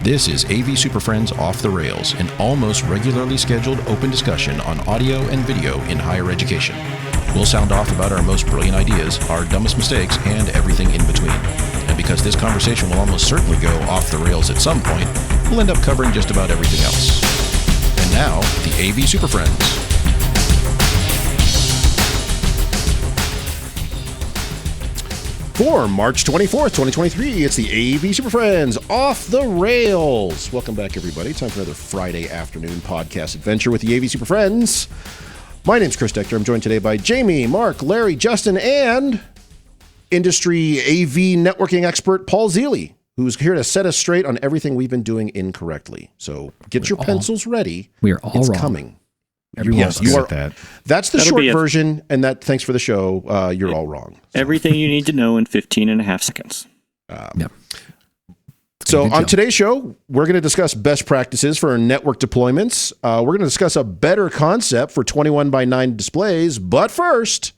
This is AV SuperFriends Off the Rails, an almost regularly scheduled open discussion on audio and video in higher education. We'll sound off about our most brilliant ideas, our dumbest mistakes, and everything in between. And because this conversation will almost certainly go off the rails at some point, we'll end up covering just about everything else. And now, the AV SuperFriends. For March 24th, 2023, it's the AV SuperFriends Off the Rails. Welcome back, everybody. Time for another Friday afternoon podcast adventure with the AV SuperFriends. My name's Chris Dector. I'm joined today by Jamie, Mark, Larry, Justin, and industry AV networking expert Paul Ziele, who's here to set us straight on everything we've been doing incorrectly. So get your pencils ready. We are all it's wrong. coming. Yes, you are. That. That's the short version, and that. Thanks for the show. You're all wrong. So. Everything you need to know in 15 and a half seconds. Yep. So on today's show, we're going to discuss best practices for network deployments. We're going to discuss a better concept for 21:9 displays. But first,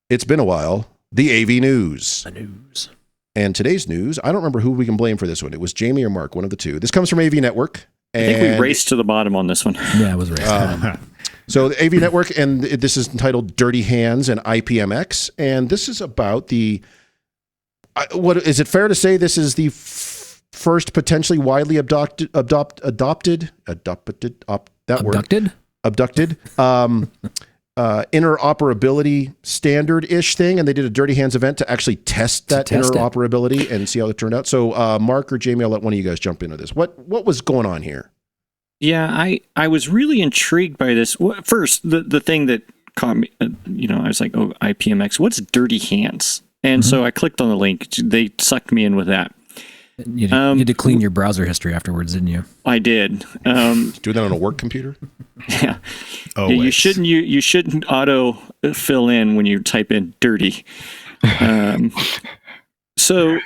it's been a while. The AV news. The news. And today's news, I don't remember who we can blame for this one. It was Jamie or Mark, one of the two. This comes from AV Network. I think we raced to the bottom on this one. Yeah, it was raced. So the AV Network, and this is entitled Dirty Hands and IPMX, and this is about the, what is it fair to say this is the first potentially widely abducted interoperability standard-ish thing, and they did a Dirty Hands event to actually test that interoperability and see how it turned out. So Mark or Jamie, I'll let one of you guys jump into this. What was going on here? Yeah, I was really intrigued by this. First, the thing that caught me, I was like, oh, IPMX, what's Dirty Hands? And so I clicked on the link. They sucked me in with that. You had to clean your browser history afterwards, didn't you? I did. Do that on a work computer? Yeah. Oh, you shouldn't auto fill in when you type in dirty. So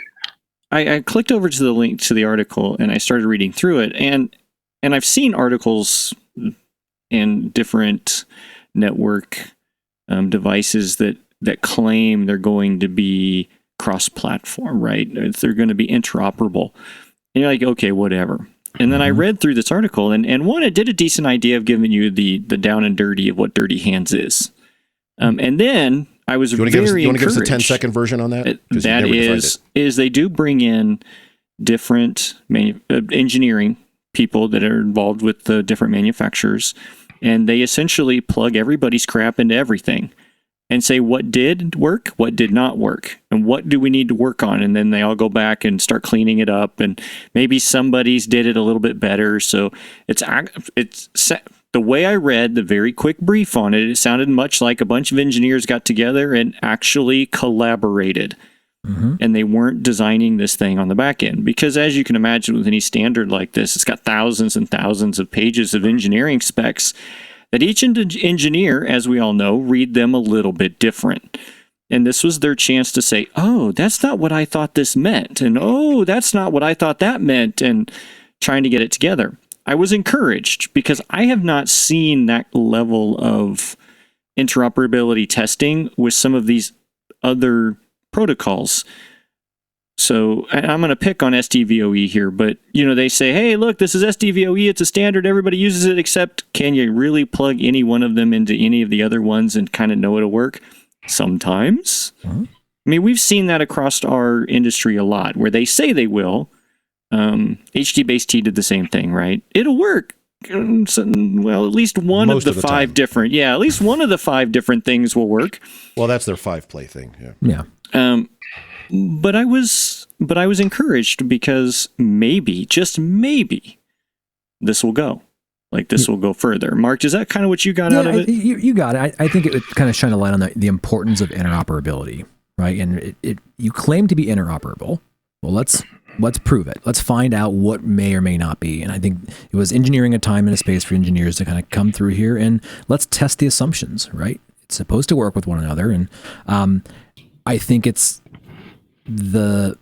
I clicked over to the link to the article and I started reading through it, and I've seen articles in different network devices that claim they're going to be cross-platform, right? They're going to be interoperable. And you're like, okay, whatever. And then I read through this article, and one, it did a decent idea of giving you the down and dirty of what Dirty Hands is. And then I was very encouraged. You want to give us a 10-second version on that? That is they do bring in different engineering people that are involved with the different manufacturers, and they essentially plug everybody's crap into everything and say what did work, what did not work, and what do we need to work on. And then they all go back and start cleaning it up, and maybe somebody's did it a little bit better. So it's the way I read the very quick brief on it, it sounded much like a bunch of engineers got together and actually collaborated. And they weren't designing this thing on the back end, because as you can imagine with any standard like this, it's got thousands and thousands of pages of engineering specs that each engineer, as we all know, read them a little bit different. And this was their chance to say, oh, that's not what I thought this meant. And oh, that's not what I thought that meant. And trying to get it together. I was encouraged because I have not seen that level of interoperability testing with some of these other protocols. So I'm going to pick on SDVOE here, but they say, hey, look, this is SDVOE. It's a standard. Everybody uses it, except can you really plug any one of them into any of the other ones and kind of know it'll work? Sometimes. I mean, we've seen that across our industry a lot where they say they will. HDBaseT did the same thing, right? It'll work. Well, at least one of the five different, at least one of the five different things will work. Well, that's their 5-play thing. Yeah. But I was encouraged because maybe, just maybe, this will go. Like this will go further. Mark, is that kind of what you got out of it? You got it. I think it would kind of shine a light on the importance of interoperability, right? And you claim to be interoperable. Well, let's prove it. Let's find out what may or may not be. And I think it was engineering a time and a space for engineers to kind of come through here and let's test the assumptions, right? It's supposed to work with one another. And I think it's the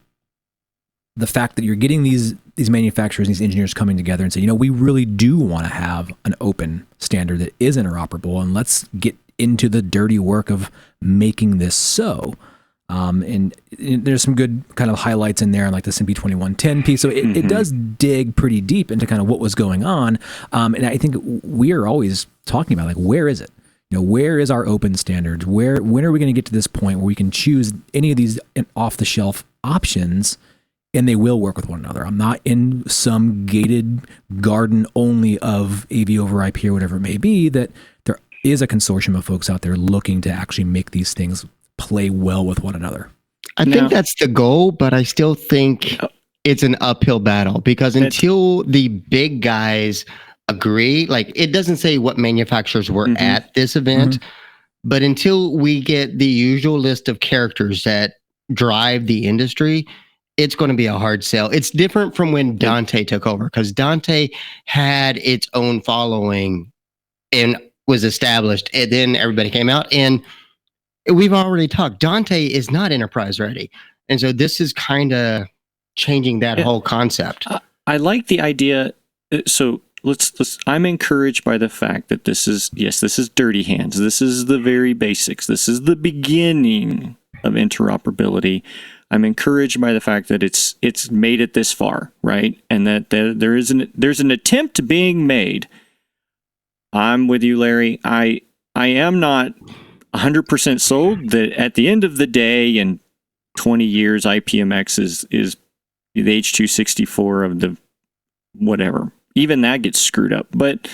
fact that you're getting these manufacturers, these engineers coming together and say, we really do want to have an open standard that is interoperable, and let's get into the dirty work of making this so. And there's some good kind of highlights in there, like the SMPTE 2110 piece. So it does dig pretty deep into kind of what was going on. And I think we are always talking about, like, where is it? Where is our open standards? When are we going to get to this point where we can choose any of these off-the-shelf options and they will work with one another? I'm not in some gated garden only of AV over IP or whatever it may be, that there is a consortium of folks out there looking to actually make these things play well with one another. I think that's the goal, but I still think it's an uphill battle, because until the big guys agree, like, it doesn't say what manufacturers were at this event, but until we get the usual list of characters that drive the industry, it's going to be a hard sell. It's different from when Dante took over, because Dante had its own following and was established, and then everybody came out, and we've already talked. Dante is not enterprise ready. And so this is kind of changing that whole concept. I like the idea. So let's I'm encouraged by the fact that this is dirty hands. This is the very basics. This is the beginning of interoperability. I'm encouraged by the fact that it's made it this far, right? And that there's an attempt being made. I'm with you, Larry. I am not 100% sold that at the end of the day, in 20 years, IPMX is the H.264 of the whatever. Even that gets screwed up. But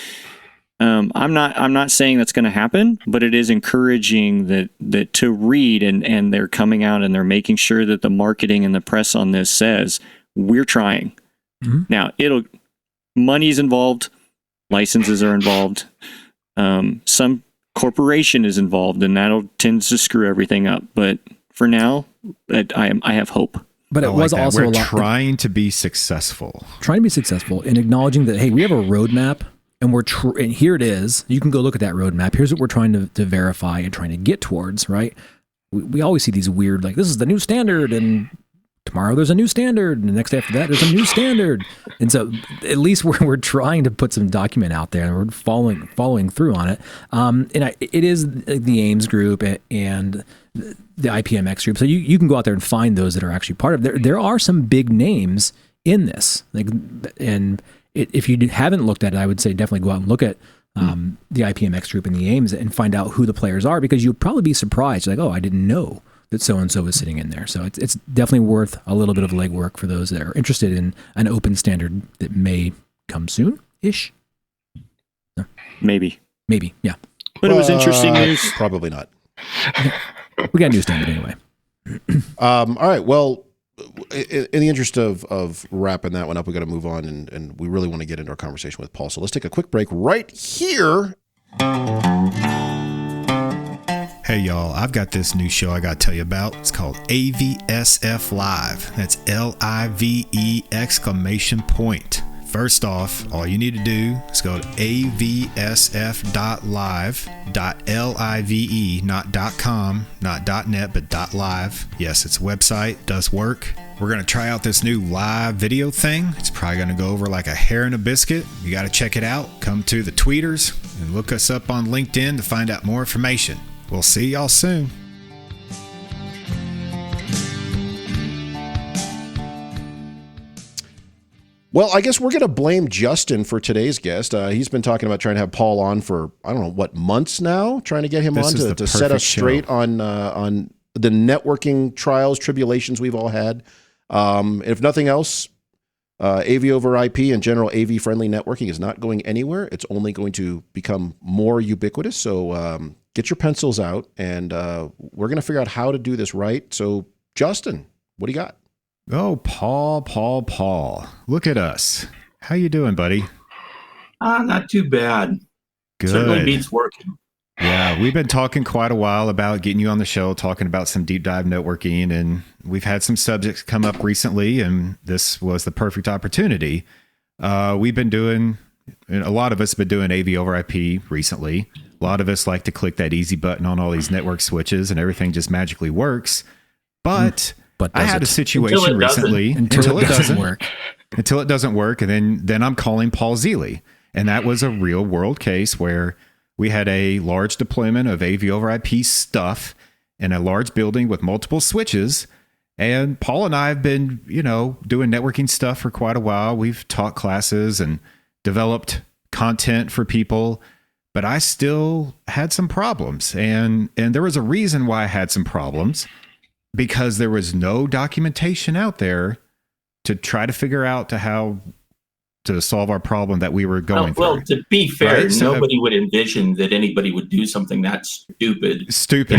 I'm not saying that's going to happen, but it is encouraging that to read and they're coming out and they're making sure that the marketing and the press on this says we're trying. Now money's involved, licenses are involved, some corporation is involved, and that'll tends to screw everything up. But for now, I have hope. But it was that. also We're a lot trying to be successful. Trying to be successful in acknowledging that, hey, we have a roadmap, and and here it is. You can go look at that roadmap. Here's what we're trying to verify and trying to get towards, right? We always see these weird, like, this is the new standard, and tomorrow there's a new standard, and the next day after that there's a new standard. And so at least we're trying to put some document out there, and we're following through on it. And it is the AIMS group and the IPMX group. So you can go out there and find those that are actually part of it. There are some big names in this. If you haven't looked at it, I would say definitely go out and look at the IPMX group and the AIMS and find out who the players are, because you'll probably be surprised. Like, oh, I didn't know that so-and-so was sitting in there. So it's definitely worth a little bit of legwork for those that are interested in an open standard that may come soon-ish. No. Maybe, yeah. But it was interesting news. Probably not. We got a new standard anyway. All right. Well, in the interest of wrapping that one up, we got to move on, and we really want to get into our conversation with Paul. So let's take a quick break right here. Hey y'all, I've got this new show I got to tell you about. It's called AVSF Live. That's LIVE exclamation point. First off, all you need to do is go to avsf.live.live, not .com, not .net, but .live. Yes, it's a website, does work. We're going to try out this new live video thing. It's probably going to go over like a hair in a biscuit. You got to check it out. Come to the tweeters and look us up on LinkedIn to find out more information. We'll see y'all soon. Well, I guess we're going to blame Justin for today's guest. He's been talking about trying to have Paul on for, I don't know, what, months now? Trying to get him on to set us straight on the networking trials, tribulations we've all had. If nothing else, AV over IP and general AV-friendly networking is not going anywhere. It's only going to become more ubiquitous. So get your pencils out, and we're going to figure out how to do this right. So, Justin, what do you got? Oh, Paul. Look at us. How you doing, buddy? Not too bad. Good. Certainly beats working. Yeah, we've been talking quite a while about getting you on the show, talking about some deep dive networking, and we've had some subjects come up recently, and this was the perfect opportunity. We've been doing, a lot of us have been doing AV over IP recently. A lot of us like to click that easy button on all these network switches and everything just magically works. But I had a situation recently until it doesn't work. Until it doesn't work, and then I'm calling Paul Ziele. And that was a real world case where we had a large deployment of AV over IP stuff, in a large building with multiple switches. And Paul and I have been, doing networking stuff for quite a while. We've taught classes and developed content for people, but I still had some problems. And there was a reason why I had some problems, because there was no documentation out there to try to figure out how to solve our problem that we were going through. Well, to be fair, Right? So, nobody would envision that anybody would do something that stupid.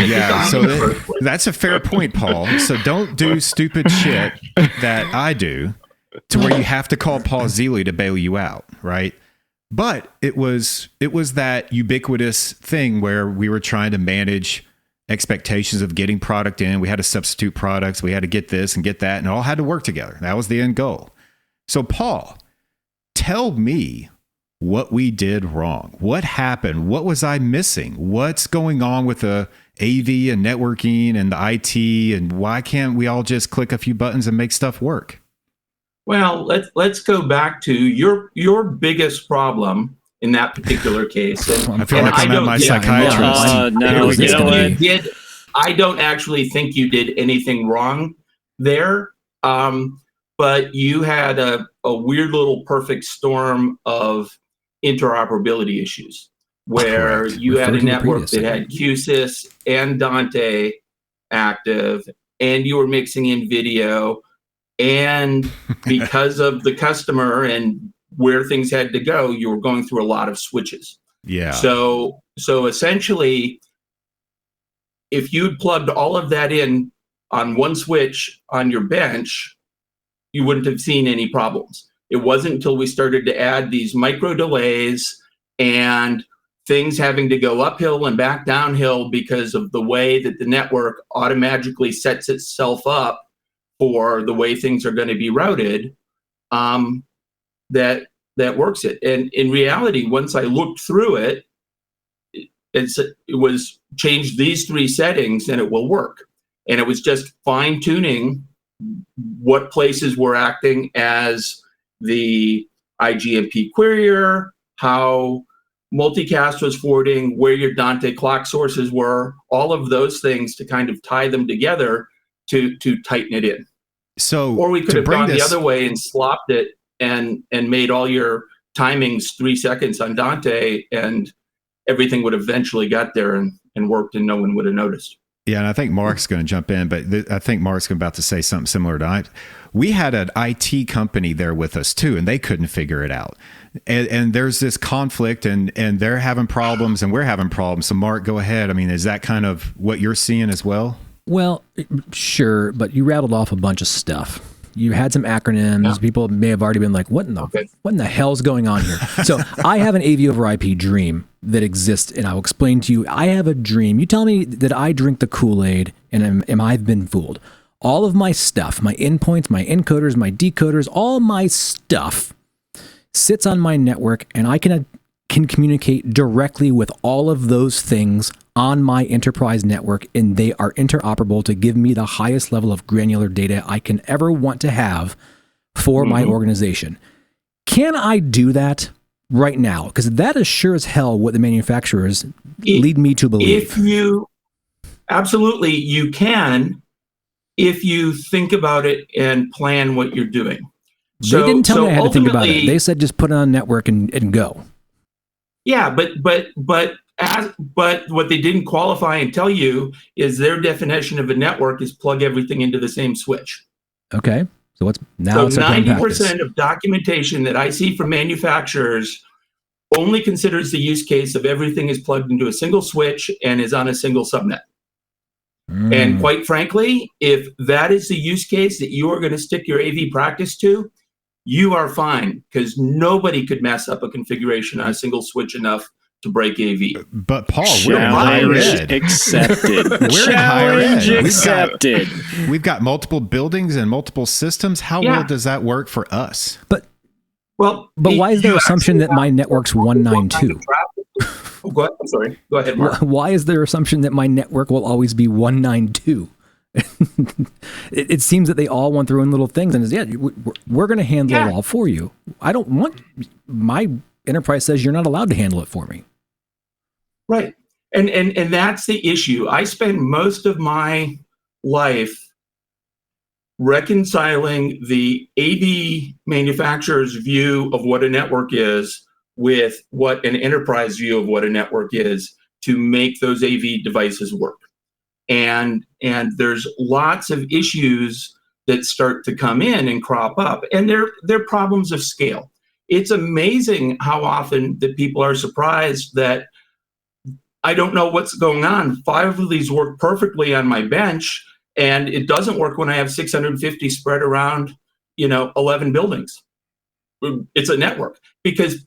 Yeah. So that's a fair point, Paul. So don't do stupid shit that I do to where you have to call Paul Ziele to bail you out, right? But it was that ubiquitous thing where we were trying to manage expectations of getting product in. We had to substitute products. We had to get this and get that, and it all had to work together. That was the end goal. So Paul, tell me what we did wrong. What happened? What was I missing? What's going on with the AV and networking and the IT, and why can't we all just click a few buttons and make stuff work? Well, let's go back to your biggest problem in that particular case. And, I feel like I'm at my psychiatrist. No, you know what? I don't actually think you did anything wrong there, but you had a weird little perfect storm of interoperability issues where Correct. you had a network that had QSys and Dante active, and you were mixing in video, and because of the customer and where things had to go, you were going through a lot of switches. Yeah. So essentially, if you'd plugged all of that in on one switch on your bench, you wouldn't have seen any problems. It wasn't until we started to add these micro delays and things having to go uphill and back downhill because of the way that the network automatically sets itself up for the way things are going to be routed, that works it. And in reality, once I looked through it, it was change these three settings and it will work. And it was just fine tuning what places were acting as the IGMP querier, how multicast was forwarding, where your Dante clock sources were, all of those things to kind of tie them together to tighten it in. So, or we could have gone the other way and slopped it and made all your timings 3 seconds on Dante, and everything would have eventually got there and worked, and no one would have noticed. Yeah, and I think Mark's going to jump in, but I think Mark's about to say something similar to we had an IT company there with us too, and they couldn't figure it out. And there's this conflict, and they're having problems, and we're having problems. So Mark, go ahead. I mean, is that kind of what you're seeing as well? Well, sure, but you rattled off a bunch of stuff. You had some acronyms. Yeah. People may have already been like, what in the hell's going on here? So I have an AV over IP dream that exists, and I'll explain to you. I have a dream. You tell me that I drink the Kool-Aid, and am I've been fooled. All of my stuff, my endpoints, my encoders, my decoders, all my stuff sits on my network, and I can communicate directly with all of those things on my enterprise network, and they are interoperable to give me the highest level of granular data I can ever want to have for my organization. Can I do that right now? Because that is sure as hell what the manufacturers lead me to believe. Absolutely, you can, if you think about it and plan what you're doing. They didn't tell me I had to think about it. They said just put it on network and go. Yeah, but what they didn't qualify and tell you is their definition of a network is plug everything into the same switch. Okay. So 90% of documentation that I see from manufacturers only considers the use case of everything is plugged into a single switch and is on a single subnet. And quite frankly, if that is the use case that you are going to stick your AV practice to, you are fine, because nobody could mess up a configuration on a single switch enough to break AV. But Paul, we're in higher ed. Accepted. We're in higher ed. Accepted. We've got multiple buildings and multiple systems. How well does that work for us? But why is there an assumption that my network's 192? Go ahead. I'm sorry. Go ahead, Mark. Why is there assumption that my network will always be 192? It seems that they all want their own little things, and we're going to handle it all for you. I don't want, my enterprise says you're not allowed to handle it for me. Right. And that's the issue. I spend most of my life reconciling the AV manufacturer's view of what a network is with what an enterprise view of what a network is to make those AV devices work. And there's lots of issues that start to come in and crop up, and they're problems of scale. It's amazing how often that people are surprised that I don't know what's going on. 5 of these work perfectly on my bench, and it doesn't work when I have 650 spread around, 11 buildings. It's a network because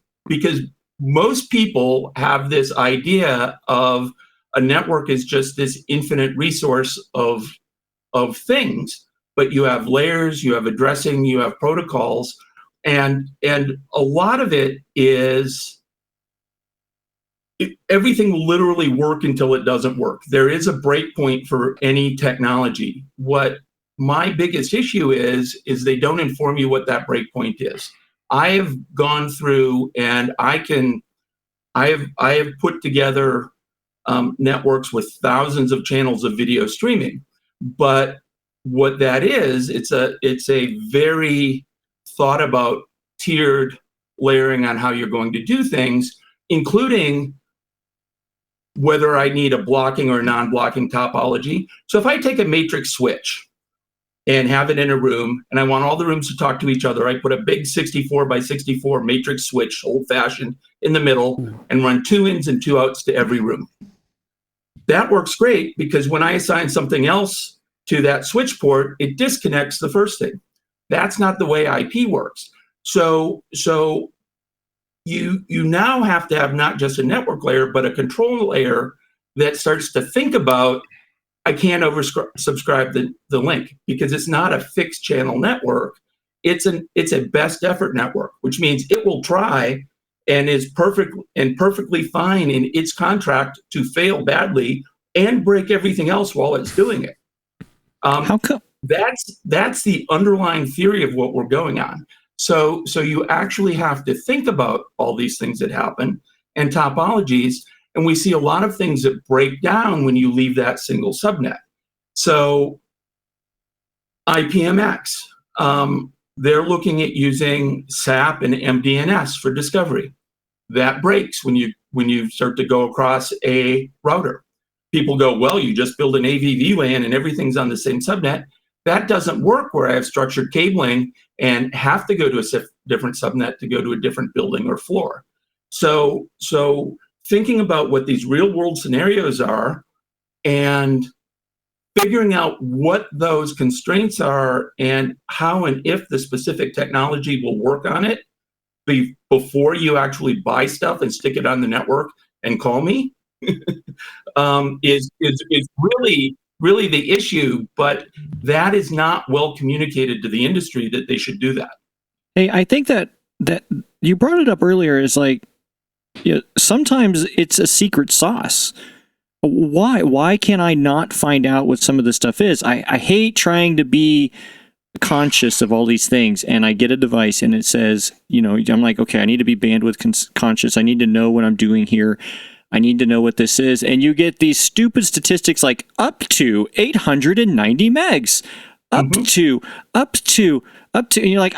most people have this idea of a network is just this infinite resource of things, but you have layers, you have addressing, you have protocols, and a lot of it is everything will literally work until it doesn't work. There is a breakpoint for any technology. What my biggest issue is they don't inform you what that breakpoint is. I have gone through and I have put together networks with thousands of channels of video streaming. But what that is, it's a very thought about tiered layering on how you're going to do things, including whether I need a blocking or non-blocking topology. So if I take a matrix switch and have it in a room, and I want all the rooms to talk to each other, I put a big 64 by 64 matrix switch, old-fashioned, in the middle, and run 2 ins and 2 outs to every room. That works great because when I assign something else to that switch port, it disconnects the first thing. That's not the way IP works. So you now have to have not just a network layer, but a control layer that starts to think about, I can't oversubscribe the link because it's not a fixed channel network. It's a best effort network, which means it will try and is perfectly fine in its contract to fail badly and break everything else while it's doing it. How come? That's the underlying theory of what we're going on. So you actually have to think about all these things that happen and topologies, and we see a lot of things that break down when you leave that single subnet. So IPMX, they're looking at using SAP and MDNS for discovery. That breaks when you start to go across a router. People go, well, you just build an AV VLAN and everything's on the same subnet. That doesn't work where I have structured cabling and have to go to a different subnet to go to a different building or floor. So thinking about what these real world scenarios are and figuring out what those constraints are and how and if the specific technology will work on it before you actually buy stuff and stick it on the network and call me is really the issue, but that is not well communicated to the industry that they should do that. Hey, I think that you brought it up earlier is like, sometimes it's a secret sauce. Why can I not find out what some of this stuff is? I hate trying to be conscious of all these things, and I get a device and it says, I'm like, okay, I need to be bandwidth conscious. I need to know what I'm doing here. I need to know what this is. And you get these stupid statistics like up to 890 megs, up to, and you're like,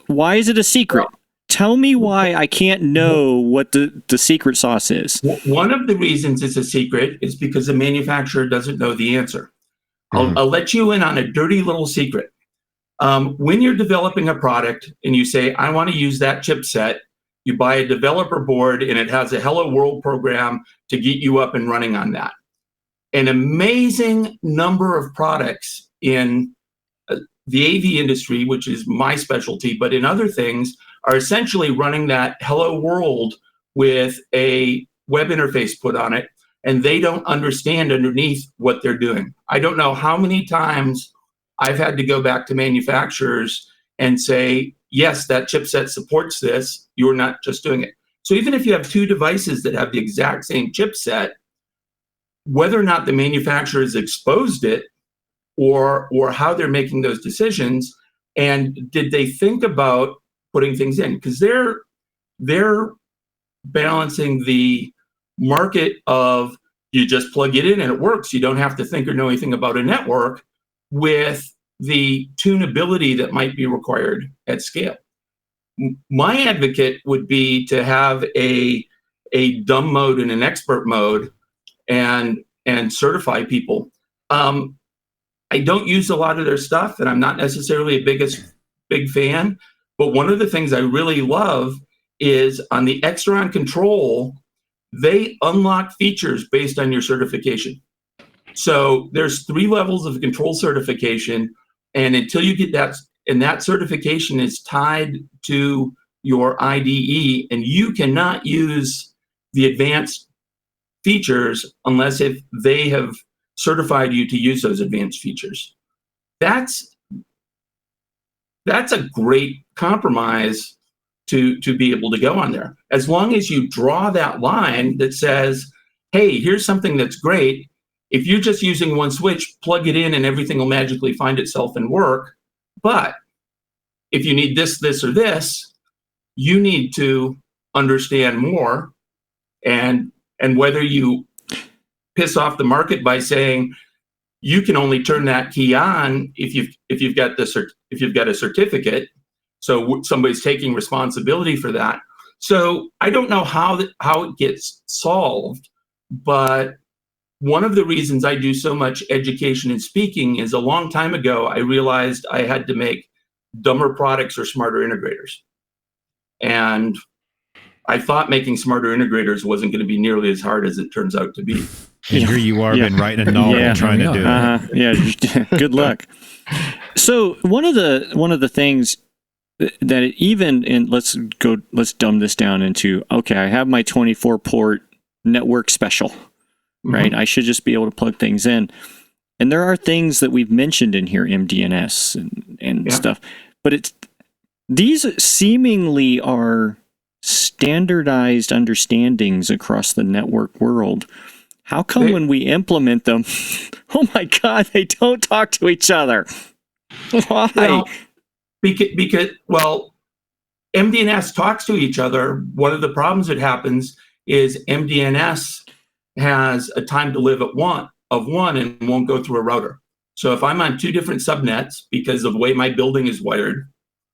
why is it a secret? Tell me why I can't know what the secret sauce is. One of the reasons it's a secret is because the manufacturer doesn't know the answer. I'll let you in on a dirty little secret. When you're developing a product and you say, I want to use that chipset, you buy a developer board and it has a Hello World program to get you up and running on that. An amazing number of products in the AV industry, which is my specialty, but in other things, are essentially running that Hello World with a web interface put on it, and they don't understand underneath what they're doing. I don't know how many times I've had to go back to manufacturers and say, yes, that chipset supports this, you're not just doing it. So even if you have 2 devices that have the exact same chipset, whether or not the manufacturer has exposed it or how they're making those decisions, and did they think about putting things in? Because they're balancing the market of you just plug it in and it works. You don't have to think or know anything about a network with the tunability that might be required at scale. My advocate would be to have a dumb mode and an expert mode and certify people. I don't use a lot of their stuff, and I'm not necessarily a big fan. But one of the things I really love is on the Extron control, they unlock features based on your certification. So there's 3 levels of control certification, and until you get that, and that certification is tied to your IDE, and you cannot use the advanced features unless if they have certified you to use those advanced features. That's a great compromise to be able to go on there. As long as you draw that line that says, hey, here's something that's great. If you're just using one switch, plug it in and everything will magically find itself and work. But if you need this, this, or this, you need to understand more. And whether you piss off the market by saying you can only turn that key on if you've got a certificate, so somebody's taking responsibility for that. So I don't know how it gets solved, but one of the reasons I do so much education and speaking is a long time ago I realized I had to make dumber products or smarter integrators, and I thought making smarter integrators wasn't going to be nearly as hard as it turns out to be. Here you are, been writing a novel trying to do it. Yeah, good luck. So one of the things that even in let's dumb this down into, okay, I have my 24 port network special, right? Mm-hmm. I should just be able to plug things in. And there are things that we've mentioned in here, MDNS and stuff, but these seemingly are standardized understandings across the network world. How come when we implement them, oh my God, they don't talk to each other? Why? Well, because MDNS talks to each other. One of the problems that happens is MDNS has a time to live of one and won't go through a router. So if I'm on 2 different subnets because of the way my building is wired,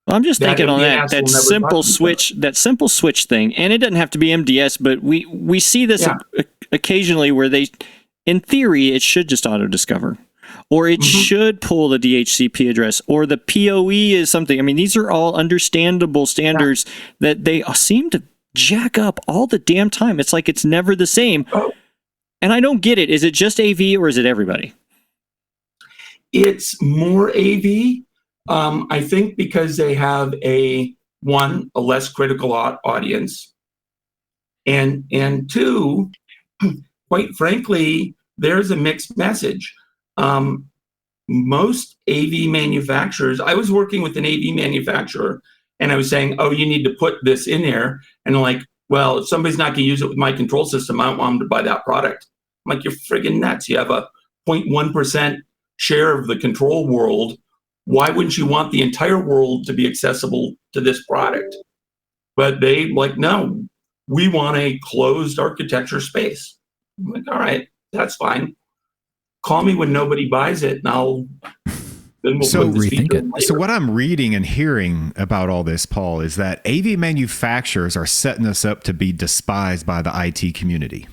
well, I'm just thinking on that simple switch thing, and it doesn't have to be MDS, but we see this occasionally where in theory, it should just auto discover, or it should pull the DHCP address, or the PoE is something. I mean, these are all understandable standards that they seem to jack up all the damn time. It's like it's never the same. And I don't get it. Is it just AV or is it everybody? It's more AV. I think because they have a less critical audience, and 2, quite frankly, there's a mixed message. Most AV manufacturers, I was working with an AV manufacturer and I was saying, oh, you need to put this in there. And they're like, well, if somebody's not going to use it with my control system, I don't want them to buy that product. I'm like, you're friggin' nuts. You have a 0.1% share of the control world. Why wouldn't you want the entire world to be accessible to this product? But they no, we want a closed architecture space. I'm like, all right, that's fine. Call me when nobody buys it, and then we'll put this feature in later. So what I'm reading and hearing about all this, Paul, is that AV manufacturers are setting us up to be despised by the IT community.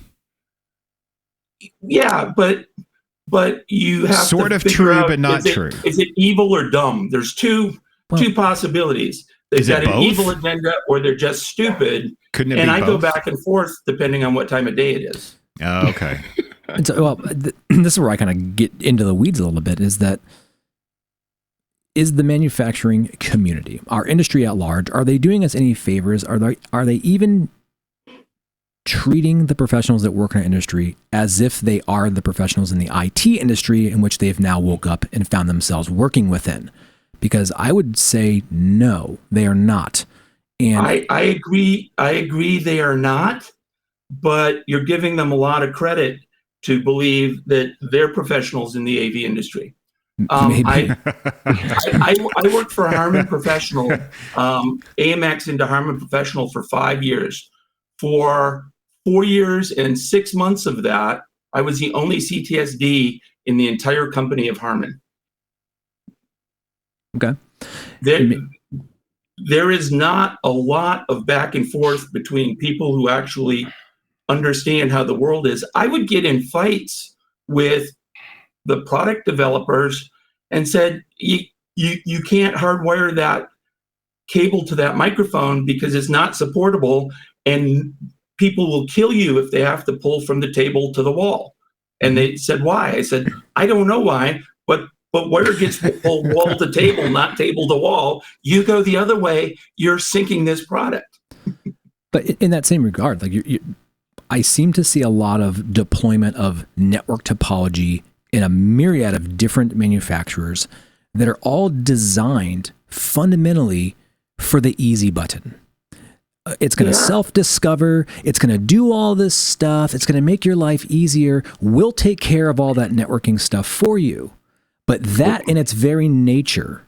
Yeah, but you have sort to of true, out, but not true. Is it evil or dumb? There's two possibilities. They've got an evil agenda, or they're just stupid. Couldn't it be both? I go back and forth depending on what time of day it is. Oh, okay. So, this is where I kind of get into the weeds a little bit. Is the manufacturing community, our industry at large, are they doing us any favors? Are they even treating the professionals that work in our industry as if they are the professionals in the IT industry in which they've now woke up and found themselves working within? Because I would say no, they are not. And I agree they are not, but you're giving them a lot of credit to believe that they're professionals in the AV industry. I worked for Harman Professional, AMX into Harman Professional for 5 years. For 4 years and 6 months of that, I was the only CTSD in the entire company of Harman. Okay. There is not a lot of back and forth between people who actually understand how the world is. I would get in fights with the product developers and said, you can't hardwire that cable to that microphone because it's not supportable, and people will kill you if they have to pull from the table to the wall. And they said, why? I said, I don't know why, but wire gets pulled wall to table, not table to wall. You go the other way, you're sinking this product. But in that same regard, like I seem to see a lot of deployment of network topology in a myriad of different manufacturers that are all designed fundamentally for the easy button. It's going to self-discover. It's going to do all this stuff. It's going to make your life easier. We'll take care of all that networking stuff for you. But that in its very nature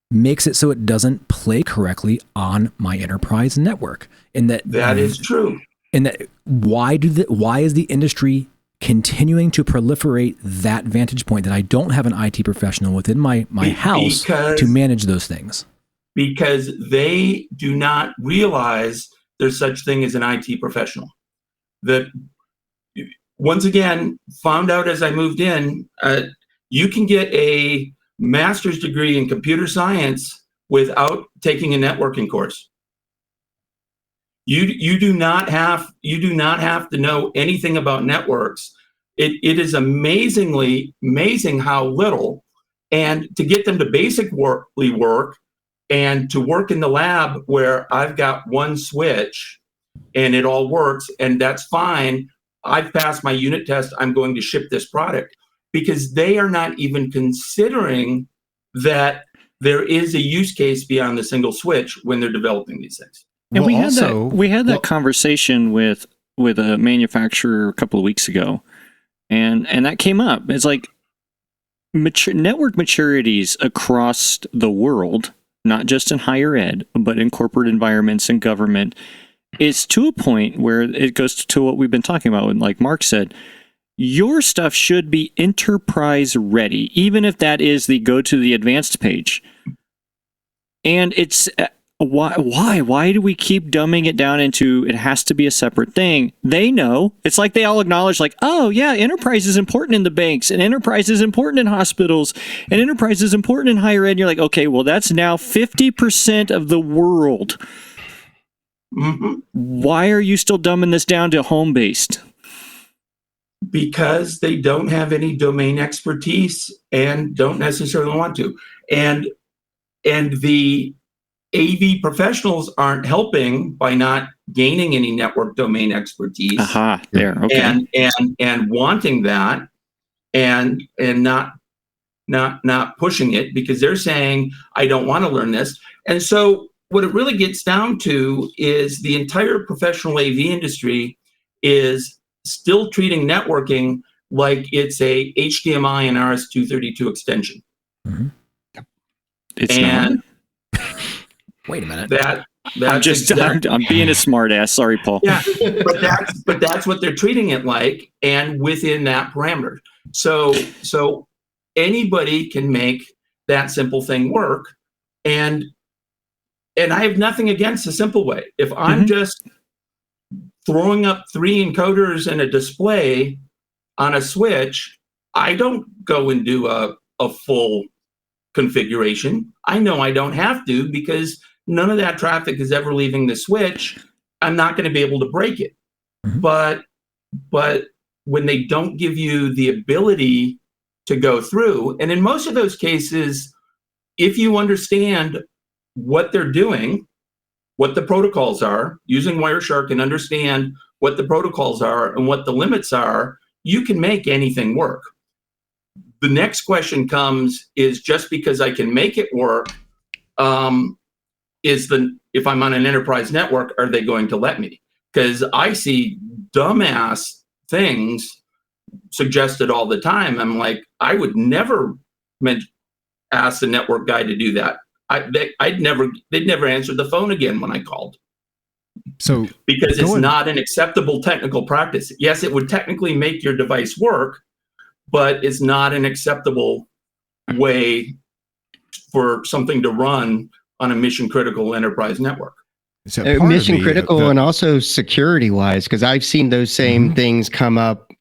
makes it so it doesn't play correctly on my enterprise network. And that is true. And that why is the industry continuing to proliferate that vantage point that I don't have an IT professional within my house to manage those things? Because they do not realize there's such thing as an IT professional. That, once again, found out as I moved in, you can get a master's degree in computer science without taking a networking course. You do not have to know anything about networks. It is amazing how little, and to get them to basically work. And to work in the lab where I've got one switch and it all works, and that's fine. I've passed my unit test. I'm going to ship this product, because they are not even considering that there is a use case beyond the single switch when they're developing these things. And we had that conversation with a manufacturer a couple of weeks ago, and that came up. It's like network maturities across the world, not just in higher ed, but in corporate environments and government, is to a point where it goes to what we've been talking about. And like Mark said, your stuff should be enterprise ready, even if that is the go to the advanced page. And it's why do we keep dumbing it down into it has to be a separate thing? They know. It's like they all acknowledge, like, oh yeah, enterprise is important in the banks, and enterprise is important in hospitals, and enterprise is important in higher ed. And you're like, okay, well, that's now 50% of the world. Mm-hmm. Why are you still dumbing this down to home-based? Because they don't have any domain expertise and don't necessarily want to. And the AV professionals aren't helping by not gaining any network domain expertise. There, okay. And wanting that, and not pushing it, because they're saying, I don't want to learn this. And so what it really gets down to is the entire professional AV industry is still treating networking like it's a HDMI and RS-232 extension. Mm-hmm. It's not. Wait a minute. I'm being a smart ass. Sorry, Paul. Yeah, but that's what they're treating it like, and within that parameter. So anybody can make that simple thing work, and I have nothing against the simple way. If I'm just throwing up 3 encoders and a display on a switch, I don't go and do a full configuration. I know I don't have to, because none of that traffic is ever leaving the switch. I'm not going to be able to break it. Mm-hmm. But when they don't give you the ability to go through, and in most of those cases, if you understand what they're doing, what the protocols are, using Wireshark, and understand what the protocols are and what the limits are, you can make anything work. The next question comes is, just because I can make it work, if I'm on an enterprise network, are they going to let me? Because I see dumbass things suggested all the time. I'm like, I would never ask the network guy to do that. They'd never answer the phone again when I called. So because it's not an acceptable technical practice. Yes, it would technically make your device work, but it's not an acceptable way for something to run on a mission critical enterprise network. So mission critical and also security wise, because I've seen those same things come up.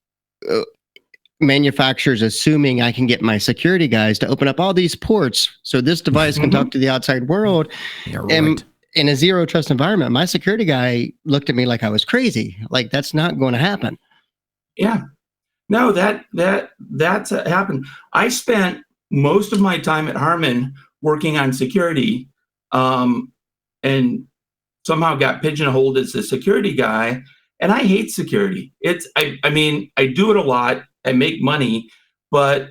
Manufacturers assuming I can get my security guys to open up all these ports so this device can talk to the outside world. And in a zero trust environment, my security guy looked at me like I was crazy. Like, that's not going to happen. Yeah. No, that's happened. I spent most of my time at Harman working on security, and somehow got pigeonholed as a security guy. And I hate security. I mean, I do it a lot. I make money, but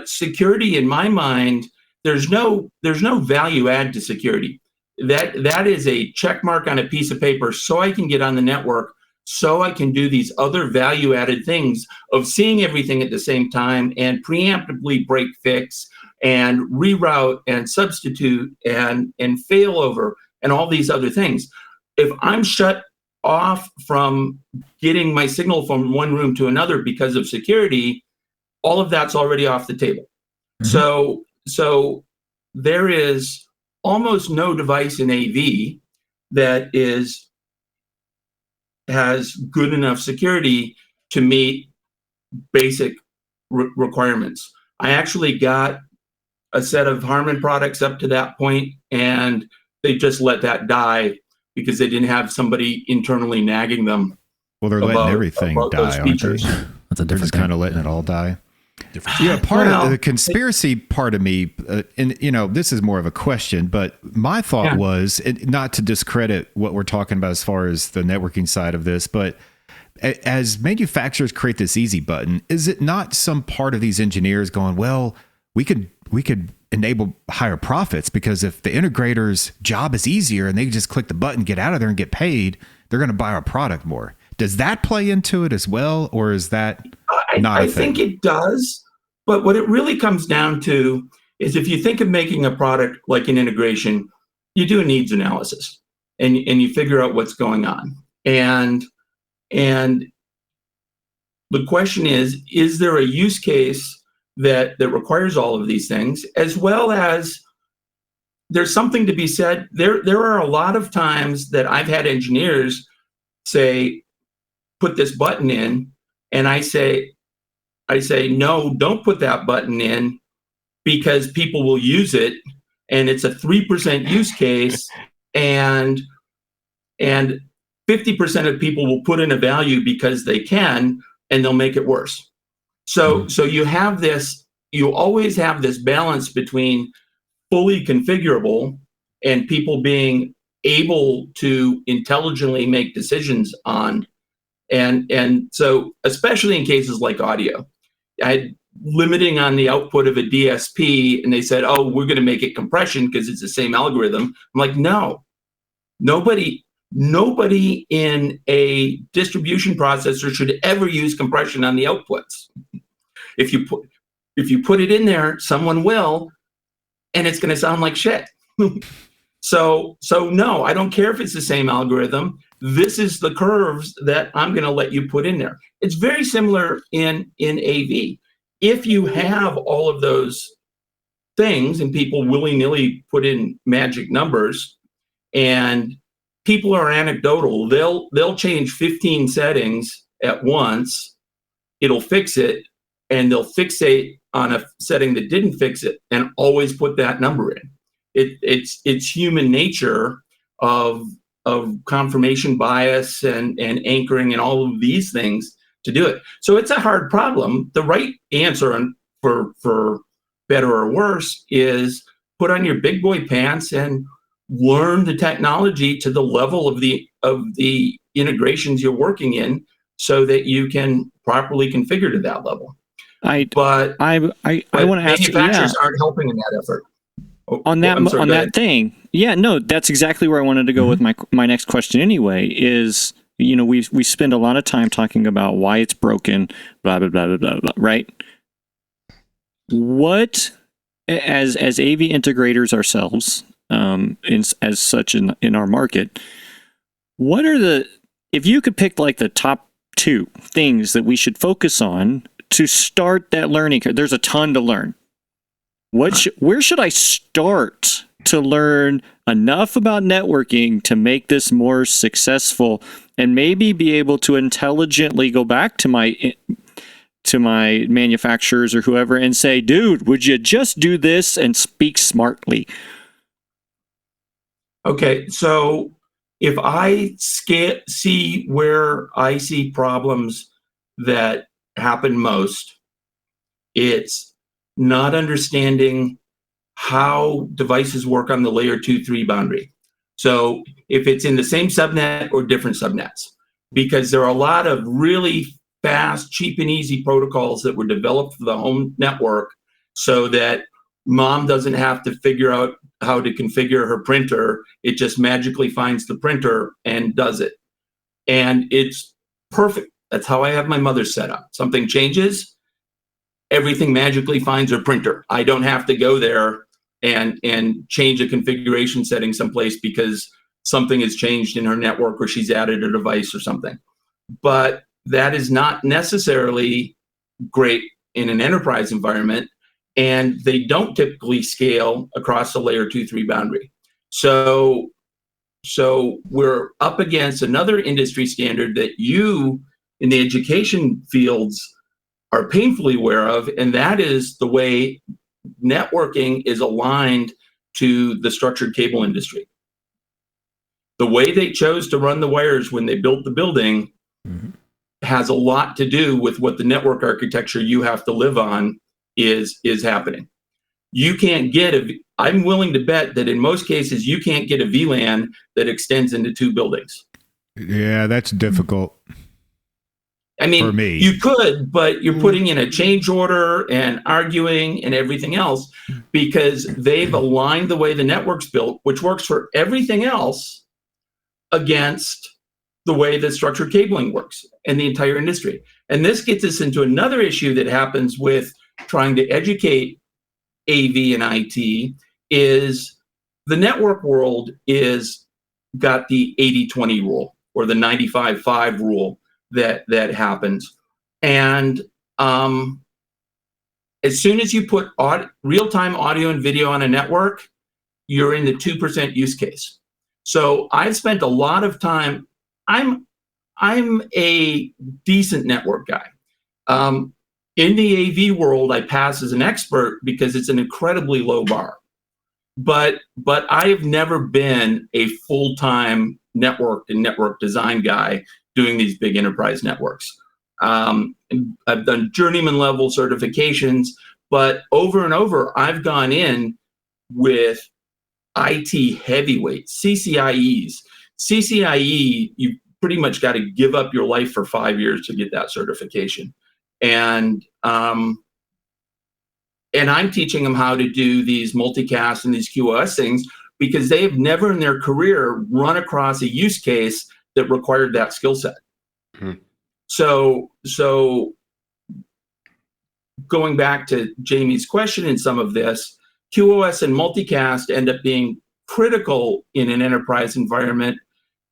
security in my mind, there's no value add to security. That is a check mark on a piece of paper so I can get on the network, so I can do these other value added things of seeing everything at the same time and preemptively break fix and reroute and substitute and failover and all these other things. If I'm shut off from getting my signal from one room to another because of security, all of that's already off the table. So there is almost no device in AV that has good enough security to meet basic requirements. I actually got a set of Harman products up to that point, and they just let that die because they didn't have somebody internally nagging them. Well, they're letting everything die, aren't they? That's a They're just kind of letting it all die. Yeah, part of the conspiracy part of me, and this is more of a question, but my thought was, not to discredit what we're talking about as far as the networking side of this, but as manufacturers create this easy button, is it not some part of these engineers going, well, we could enable higher profits, because if the integrator's job is easier and they just click the button, get out of there and get paid, they're going to buy our product more. Does that play into it as well, or is that not a thing? I think it does, but what it really comes down to is if you think of making a product like an integration, you do a needs analysis and you figure out what's going on. And the question is there a use case that requires all of these things, as well as there's something to be said. There are a lot of times that I've had engineers say, put this button in, and I say, no, don't put that button in because people will use it, and it's a 3% use case, and 50% of people will put in a value because they can, and they'll make it worse. So you always have this balance between fully configurable and people being able to intelligently make decisions on. And so, especially in cases like audio, I had limiting on the output of a DSP, and they said, oh, we're going to make it compression because it's the same algorithm. I'm like, no, nobody in a distribution processor should ever use compression on the outputs. If you put it in there, someone will, and it's going to sound like shit. So no, I don't care if it's the same algorithm. This is the curves that I'm going to let you put in there. It's very similar in AV. If you have all of those things and people willy-nilly put in magic numbers, and people are anecdotal, they'll change 15 settings at once. It'll fix it, and they'll fixate on a setting that didn't fix it and always put that number in. It's human nature of confirmation bias and anchoring and all of these things to do it. So it's a hard problem. The right answer for better or worse is put on your big boy pants and learn the technology to the level of the integrations you're working in so that you can properly configure to that level. I want to ask you, manufacturers aren't helping in that effort. That thing. Yeah, no, that's exactly where I wanted to go with my next question anyway, is, we spend a lot of time talking about why it's broken, blah, blah, blah, blah, blah, blah, right? What, as AV integrators ourselves, as such in our market. What are if you could pick like the top 2 things that we should focus on to start that learning curve? There's a ton to learn. Where should I start to learn enough about networking to make this more successful, and maybe be able to intelligently go back to my manufacturers or whoever and say, dude, would you just do this and speak smartly? Okay, so if I see where I see problems that happen most, it's not understanding how devices work on the layer 2-3 boundary. So if it's in the same subnet or different subnets, because there are a lot of really fast, cheap, and easy protocols that were developed for the home network so that mom doesn't have to figure out how to configure her printer. It just magically finds the printer and does it. And it's perfect. That's how I have my mother set up. Something changes, everything magically finds her printer. I don't have to go there and change a configuration setting someplace because something has changed in her network or she's added a device or something. But that is not necessarily great in an enterprise environment, and they don't typically scale across the layer 2-3 boundary. So we're up against another industry standard that you in the education fields are painfully aware of, and that is the way networking is aligned to the structured cable industry. The way they chose to run the wires when they built the building has a lot to do with what the network architecture you have to live on is happening. You can't get I'm willing to bet that in most cases you can't get a VLAN that extends into 2 buildings. Yeah, that's difficult. I mean, for me, you could, but you're putting in a change order and arguing and everything else because they've aligned the way the network's built, which works for everything else, against the way that structured cabling works and the entire industry. And this gets us into another issue that happens with trying to educate AV and IT is the network world is got the 80-20 rule or the 95-5 rule that happens. And as soon as you put real-time audio and video on a network, you're in the 2% use case. So I've spent a lot of time. I'm a decent network guy. In the AV world, I pass as an expert because it's an incredibly low bar. But I have never been a full-time network and network design guy doing these big enterprise networks. I've done journeyman level certifications, but over and over, I've gone in with IT heavyweights, CCIEs. CCIE, you pretty much got to give up your life for 5 years to get that certification. And I'm teaching them how to do these multicast and these QoS things because they have never in their career run across a use case that required that skill set. Mm-hmm. So going back to Jamie's question in some of this, QoS and multicast end up being critical in an enterprise environment,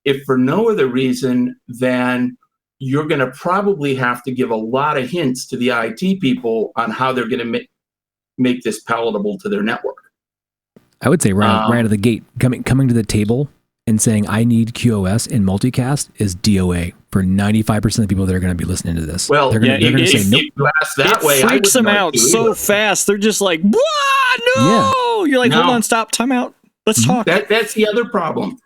if for no other reason than you're going to probably have to give a lot of hints to the IT people on how they're going to make this palatable to their network. I would say right out of the gate, coming to the table and saying, I need QoS in multicast is DOA for 95% of the people that are going to be listening to this. Well, they're going to say, nope. It freaks them out so fast. They're just like, no! Yeah. You're like, hold on, stop, time out. Let's talk. That's the other problem.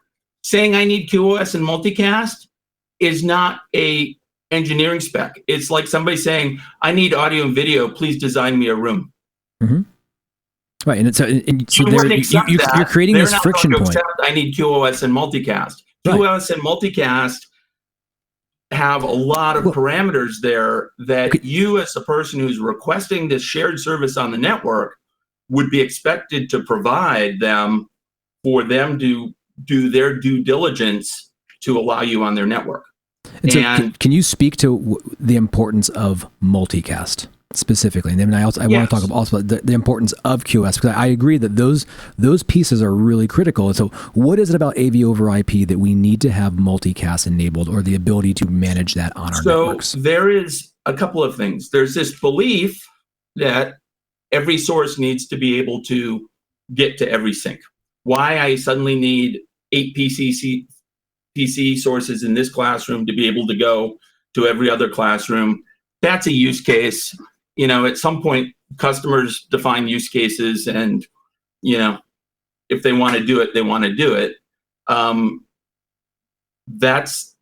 Saying I need QoS and multicast is not a engineering spec. It's like somebody saying, I need audio and video, please design me a room. Mm-hmm. Right, and so you're creating this friction point. I need QoS and multicast. Right. QoS and multicast have a lot of parameters there that you, as a person who's requesting this shared service on the network, would be expected to provide them for them to do their due diligence to allow you on their network. And so can you speak to the importance of multicast? specifically. And then I want to talk also about the importance of QoS, because I agree that those pieces are really critical. And so what is it about AV over IP that we need to have multicast enabled, or the ability to manage that on our networks? So there is a couple of things. There's this belief that every source needs to be able to get to every sink. Why I suddenly need 8 PC sources in this classroom to be able to go to every other classroom. That's a use case. You know, at some point, customers define use cases, and, you know, if they want to do it, they want to do it. That's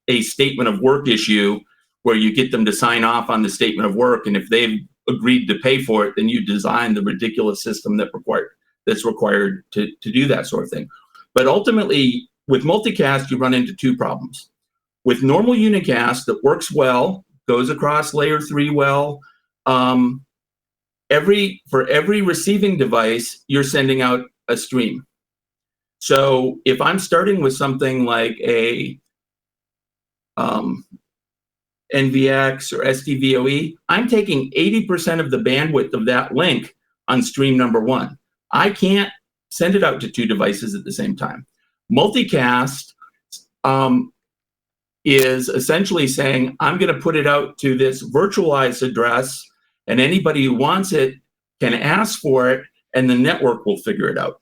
a statement of work issue where you get them to sign off on the statement of work, and if they've agreed to pay for it, then you design the ridiculous system that's required to do that sort of thing. But ultimately, with multicast, you run into two problems. With normal unicast that works well, goes across layer 3 well, for every receiving device, you're sending out a stream. So if I'm starting with something like a NVX or SDVOE, I'm taking 80% of the bandwidth of that link on stream number 1. I can't send it out to 2 devices at the same time. Multicast is essentially saying, I'm going to put it out to this virtualized address, and anybody who wants it can ask for it, and the network will figure it out.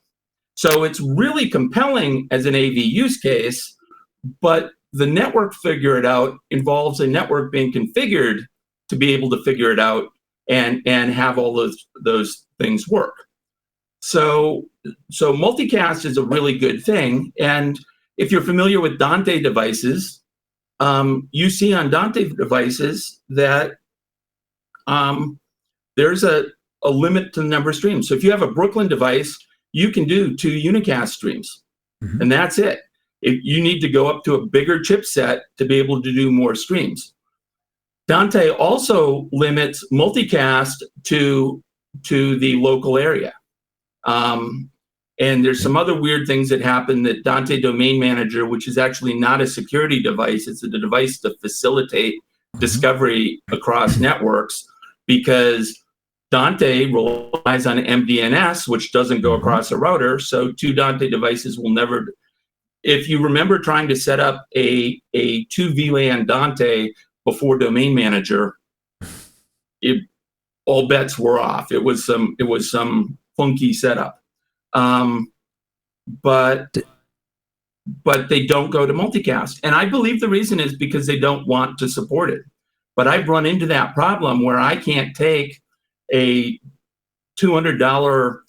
So it's really compelling as an AV use case, but the network figure it out involves a network being configured to be able to figure it out and have all those things work. So multicast is a really good thing. And if you're familiar with Dante devices, you see on Dante devices that there's a limit to the number of streams. So if you have a Brooklyn device, you can do 2 unicast streams, and that's it. If you need to go up to a bigger chipset to be able to do more streams. Dante also limits multicast to the local area. And there's some other weird things that happen that Dante Domain Manager, which is actually not a security device, it's a device to facilitate discovery across networks, because Dante relies on MDNS, which doesn't go across a router. So 2 Dante devices will never. If you remember trying to set up a 2 VLAN Dante before Domain Manager, all bets were off. It was some funky setup. But they don't go to multicast. And I believe the reason is because they don't want to support it. But I've run into that problem where I can't take a $200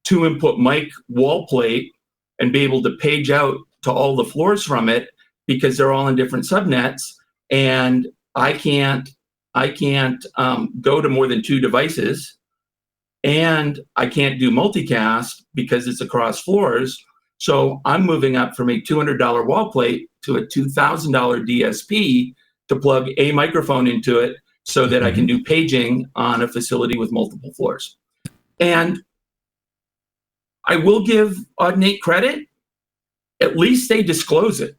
2-input mic wall plate and be able to page out to all the floors from it, because they're all in different subnets, and I can't go to more than 2 devices, and I can't do multicast because it's across floors. So I'm moving up from a $200 wall plate to a $2,000 DSP to plug a microphone into it so that I can do paging on a facility with multiple floors. And I will give Audinate credit. At least they disclose it.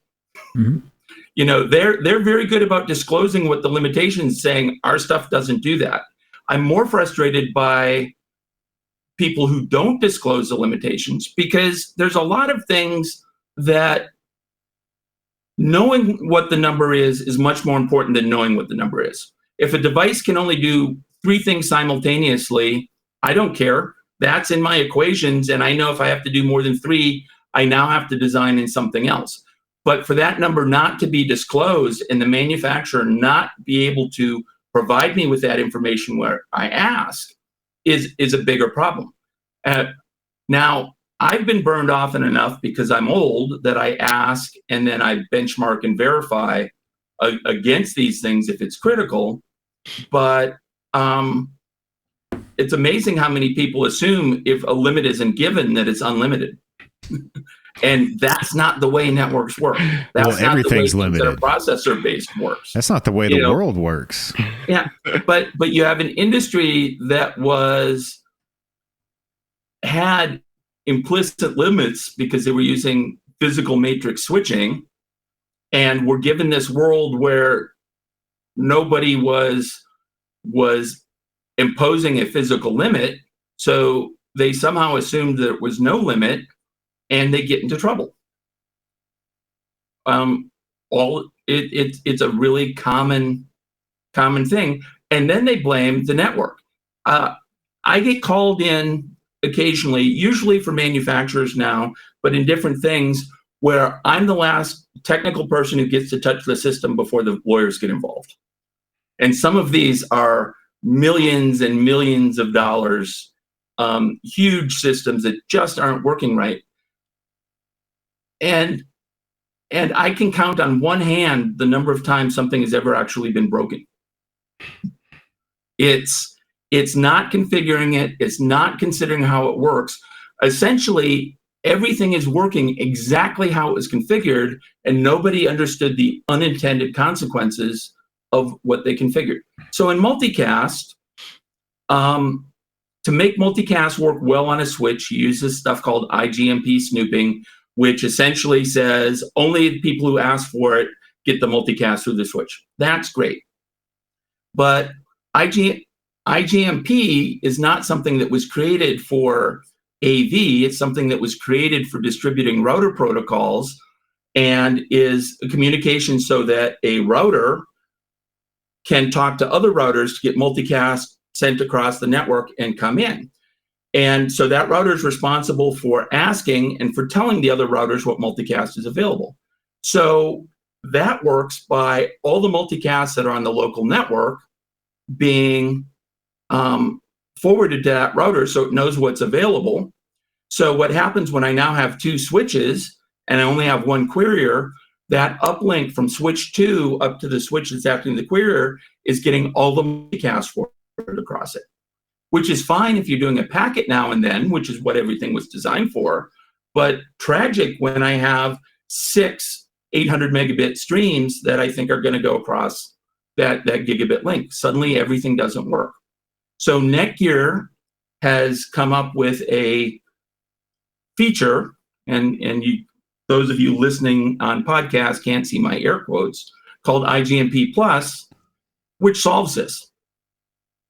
You know, they're very good about disclosing what the limitations, saying our stuff doesn't do that. I'm more frustrated by people who don't disclose the limitations, because there's a lot of things that knowing what the number is much more important than knowing what the number is. If a device can only do 3 things simultaneously, I don't care. That's in my equations, and I know if I have to do more than 3, I now have to design in something else. But for that number not to be disclosed and the manufacturer not be able to provide me with that information where I ask is a bigger problem. Now, I've been burned often enough because I'm old that I ask and then I benchmark and verify against these things if it's critical. But it's amazing how many people assume if a limit isn't given that it's unlimited. And that's not the way networks work. That's not everything's the way limited. Processor-based works. That's not the way the world works. Yeah, but you have an industry that had implicit limits because they were using physical matrix switching, and we're given this world where nobody was was imposing a physical limit. So they somehow assumed there was no limit, and they get into trouble. It's a really common thing. And then they blame the network. I get called in occasionally, usually for manufacturers now, but in different things, where I'm the last technical person who gets to touch the system before the lawyers get involved. And some of these are millions and millions of dollars, huge systems that just aren't working right. And I can count on one hand the number of times something has ever actually been broken. It's not configuring it. It's not considering how it works. Essentially, everything is working exactly how it was configured, and nobody understood the unintended consequences of what they configured. So in multicast, to make multicast work well on a switch, you use this stuff called IGMP snooping, which essentially says only the people who ask for it get the multicast through the switch. That's great. But IGMP is not something that was created for AV. It's something that was created for distributing router protocols, and is a communication so that a router can talk to other routers to get multicast sent across the network and come in. And so that router is responsible for asking and for telling the other routers what multicast is available. So that works by all the multicasts that are on the local network being forwarded to that router so it knows what's available. So what happens when I now have two switches and I only have one querier, that uplink from switch 2 up to the switch that's acting the querier is getting all the multicast forwarded across it, which is fine if you're doing a packet now and then, which is what everything was designed for, but tragic when I have 6 800 megabit streams that I think are going to go across that gigabit link. Suddenly everything doesn't work. So Netgear has come up with a feature, and those of you listening on podcasts can't see my air quotes, called IGMP Plus, which solves this.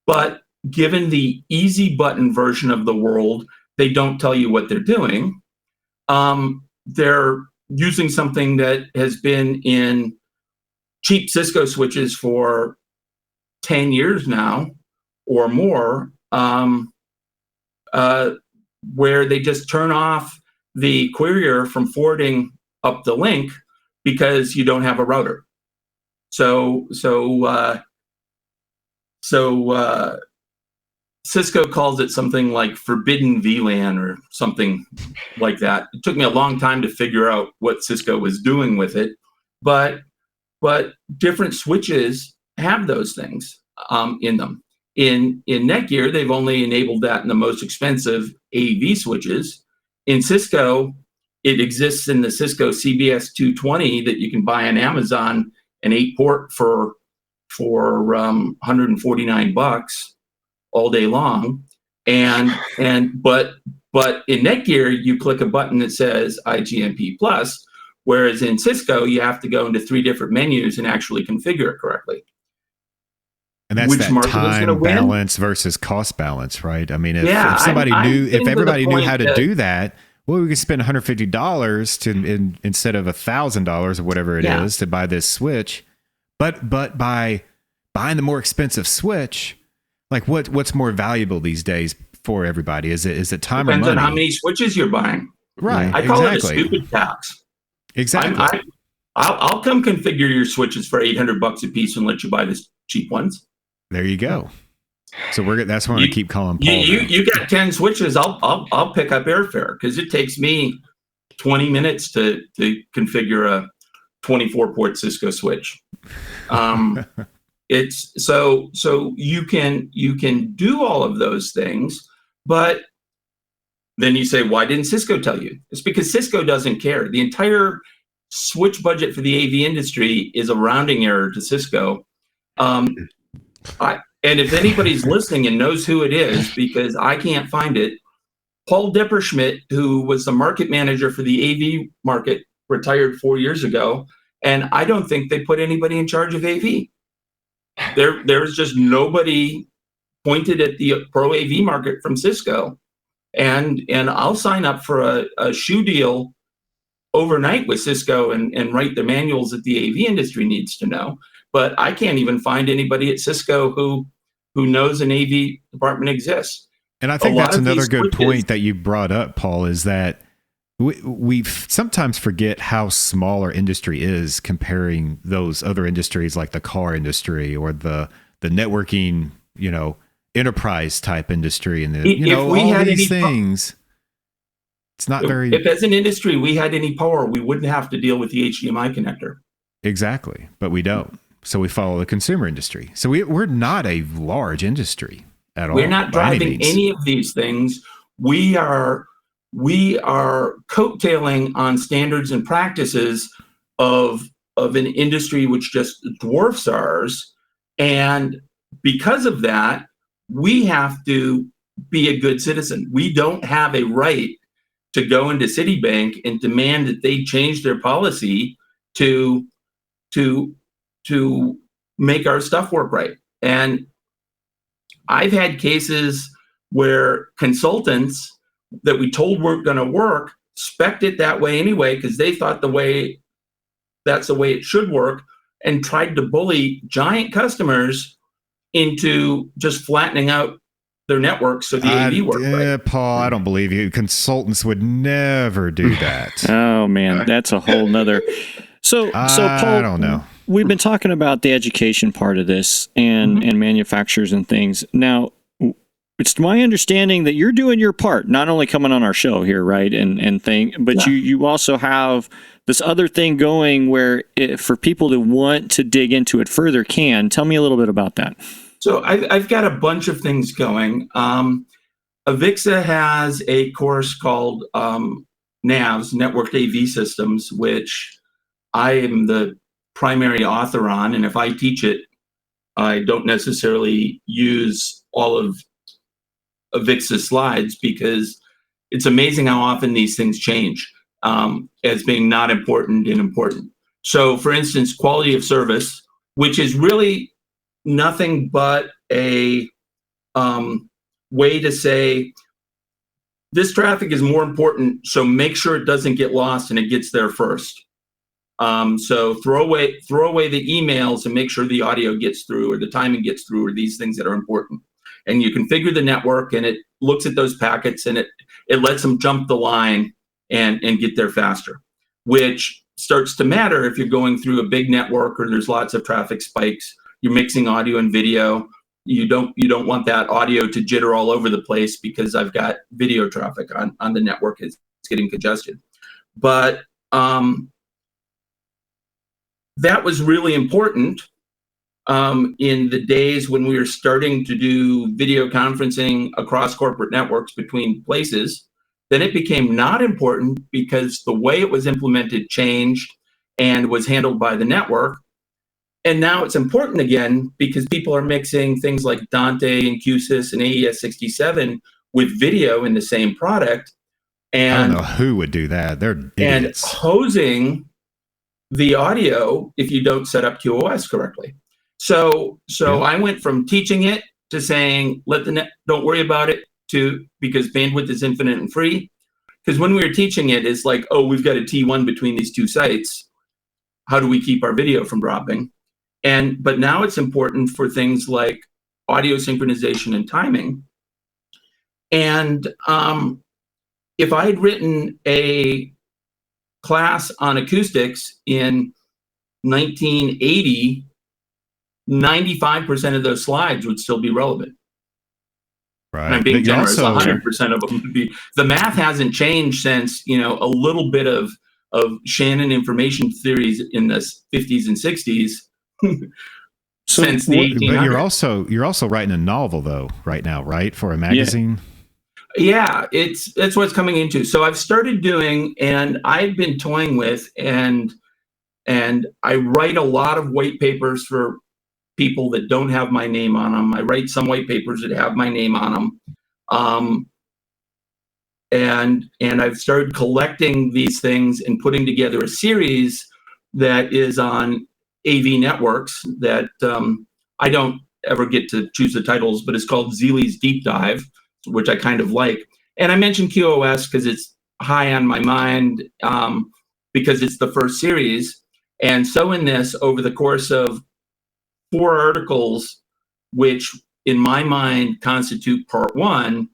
But given the easy button version of the world, they don't tell you what they're doing. They're using something that has been in cheap Cisco switches for 10 years now or more, where they just turn off the querier from forwarding up the link because you don't have a router. So Cisco calls it something like forbidden VLAN or something like that. It took me a long time to figure out what Cisco was doing with it, but different switches have those things in them. In Netgear, they've only enabled that in the most expensive AV switches. In Cisco, it exists in the Cisco CBS 220 that you can buy on Amazon, an 8-port for $149 all day long. But in Netgear, you click a button that says IGMP Plus, whereas in Cisco, you have to go into 3 different menus and actually configure it correctly. And that's that time balance versus cost balance, right? I mean, if everybody knew how to do that, well, we could spend $150 instead of $1,000 or whatever it is to buy this switch. But by buying the more expensive switch, like what's more valuable these days for everybody? Is it time or money? Depends on how many switches you're buying. Right. I call it a stupid tax. Exactly. I'll come configure your switches for $800 a piece and let you buy the cheap ones. There you go. So that's why I keep calling Paul. You got 10 switches. I'll pick up airfare because it takes me 20 minutes to configure a 24-port Cisco switch. It's so you can do all of those things, but then you say, why didn't Cisco tell you? It's because Cisco doesn't care. The entire switch budget for the AV industry is a rounding error to Cisco. And if anybody's listening and knows who it is, because I can't find it, Paul Depperschmidt, who was the market manager for the AV market, retired 4 years ago, and I don't think they put anybody in charge of AV. there's just nobody pointed at the pro AV market from Cisco. And I'll sign up for a shoe deal overnight with Cisco and write the manuals that the AV industry needs to know. But I can't even find anybody at Cisco who knows an AV department exists. And I think that's another good point that you brought up, Paul, is that we sometimes forget how small our industry is comparing those other industries like the car industry or the networking, enterprise type industry and all these things. It's not very. If as an industry we had any power, we wouldn't have to deal with the HDMI connector. Exactly, but we don't. So we follow the consumer industry. So we're not a large industry at all. We're not driving any of these things. We are coattailing on standards and practices of an industry which just dwarfs ours, and because of that, we have to be a good citizen. We don't have a right to go into Citibank and demand that they change their policy to make our stuff work right. And I've had cases where consultants that we told weren't going to work spec'd it that way anyway because they thought that's the way it should work, and tried to bully giant customers into just flattening out their networks so the AV worked right. Paul, I don't believe you. Consultants would never do that. Oh man, that's a whole nother. So Paul, I don't know. We've been talking about the education part of this and manufacturers and things. Now, it's my understanding that you're doing your part, not only coming on our show here, right, but you also have this other thing going where for people that want to dig into it further can. Tell me a little bit about that. So I've got a bunch of things going. Avixa has a course called NAVS, Networked AV Systems, which I am the primary author on. And if I teach it, I don't necessarily use all of Avixa's slides because it's amazing how often these things change as being not important and important. So for instance, quality of service, which is really nothing but a way to say this traffic is more important, so make sure it doesn't get lost and it gets there first. So throw away the emails and make sure the audio gets through or the timing gets through or these things that are important. And you configure the network and it looks at those packets and it lets them jump the line and get there faster, which starts to matter if you're going through a big network or there's lots of traffic spikes. You're mixing audio and video. You don't want that audio to jitter all over the place because I've got video traffic on the network. It's getting congested. But that was really important in the days when we were starting to do video conferencing across corporate networks between places. Then it became not important because the way it was implemented changed and was handled by the network. And now it's important again because people are mixing things like Dante and QSYS and AES67 with video in the same product. And I don't know who would do that. They're idiots. And hosing the audio if you don't set up QoS correctly. So I went from teaching it to saying, don't worry about it, to because bandwidth is infinite and free. Because when we were teaching it, it's like, oh, we've got a T1 between these two sites. How do we keep our video from dropping? But now it's important for things like audio synchronization and timing. And if I had written a class on acoustics in 1980, 95% of those slides would still be relevant. Right. And I'm being generous. 100% of them would be. The math hasn't changed since a little bit of Shannon information theories in the 50s and 60s. Since the 1800s. But you're also writing a novel though right now, right? For a magazine. Yeah, that's what it's coming into. So I've started doing, and I've been toying with, and I write a lot of white papers for people that don't have my name on them. I write some white papers that have my name on them. And I've started collecting these things and putting together a series that is on AV networks that I don't ever get to choose the titles, but it's called Ziele's Deep Dive, which I kind of like. And I mentioned QoS because it's high on my mind, because it's the first series. And so in this, over the course of 4 articles, which in my mind constitute part 1,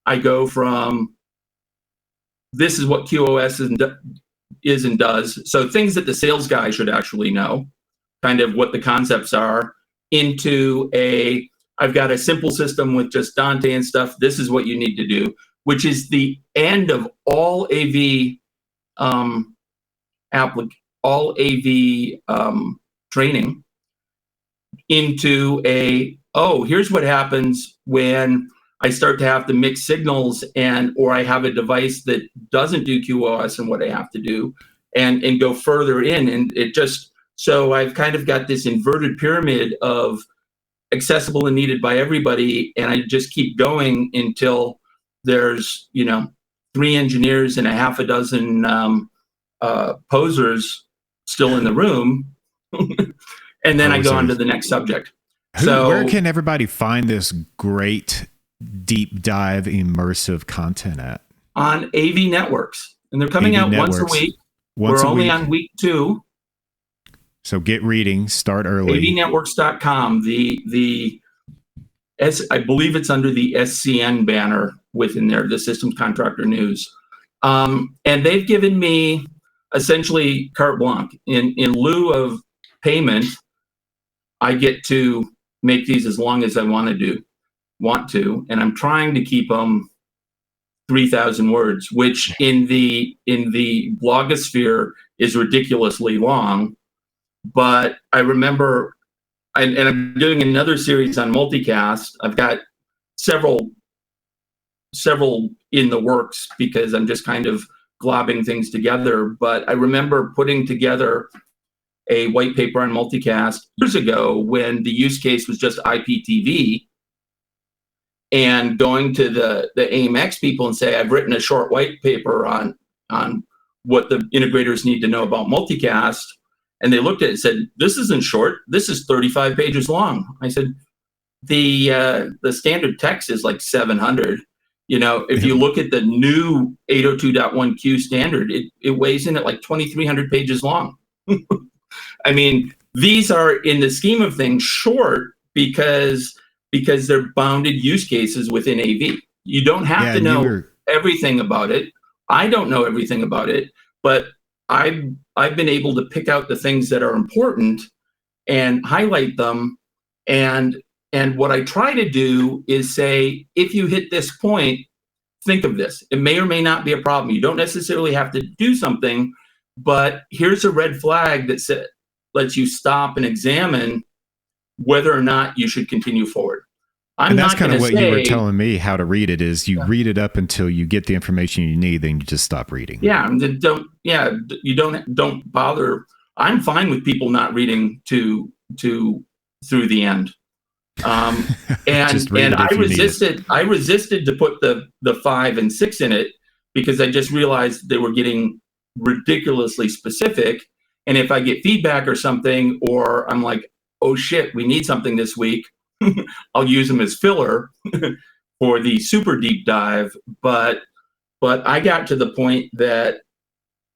I go from this is what QoS is and does. So things that the sales guy should actually know, kind of what the concepts are, into I've got a simple system with just Dante and stuff. This is what you need to do, which is the end of all AV training, into here's what happens when I start to have to mix signals or I have a device that doesn't do QoS and what I have to do, and go further in. And it just, so I've kind of got this inverted pyramid of accessible and needed by everybody. And I just keep going until there's, 3 engineers and a half a dozen posers still in the room. And then I go on to the next subject. Where can everybody find this great deep dive immersive content at? On AV Networks. And they're coming out once a week. We're only on week 2. So get reading, start early. avnetworks.com. I believe it's under the SCN banner within there, the Systems Contractor News. And they've given me essentially carte blanche. In lieu of payment, I get to make these as long as I want to, and I'm trying to keep them 3,000 words, which in the blogosphere is ridiculously long. But I remember, and I'm doing another series on multicast. I've got several in the works because I'm just kind of globbing things together. But I remember putting together a white paper on multicast years ago when the use case was just IPTV, and going to the AIMX people and say, I've written a short white paper on what the integrators need to know about multicast. And they looked at it and said, this isn't short. This is 35 pages long. I said, the standard text is like 700. If you look at the new 802.1q standard, it weighs in at like 2,300 pages long. I mean, these are, in the scheme of things, short because they're bounded use cases within AV. You don't have to know everything about it. I don't know everything about it, but I've been able to pick out the things that are important and highlight them. And what I try to do is say, if you hit this point, think of this. It may or may not be a problem. You don't necessarily have to do something, but here's a red flag that lets you stop and examine whether or not you should continue forward. And that's kind of what you were telling me how to read it is you read it up until you get the information you need, then you just stop reading. Yeah. You don't bother. I'm fine with people not reading through the end. And I resisted to put the 5 and 6 in it because I just realized they were getting ridiculously specific. And if I get feedback or something, or I'm like, oh shit, we need something this week, I'll use them as filler for the super deep dive. But I got to the point that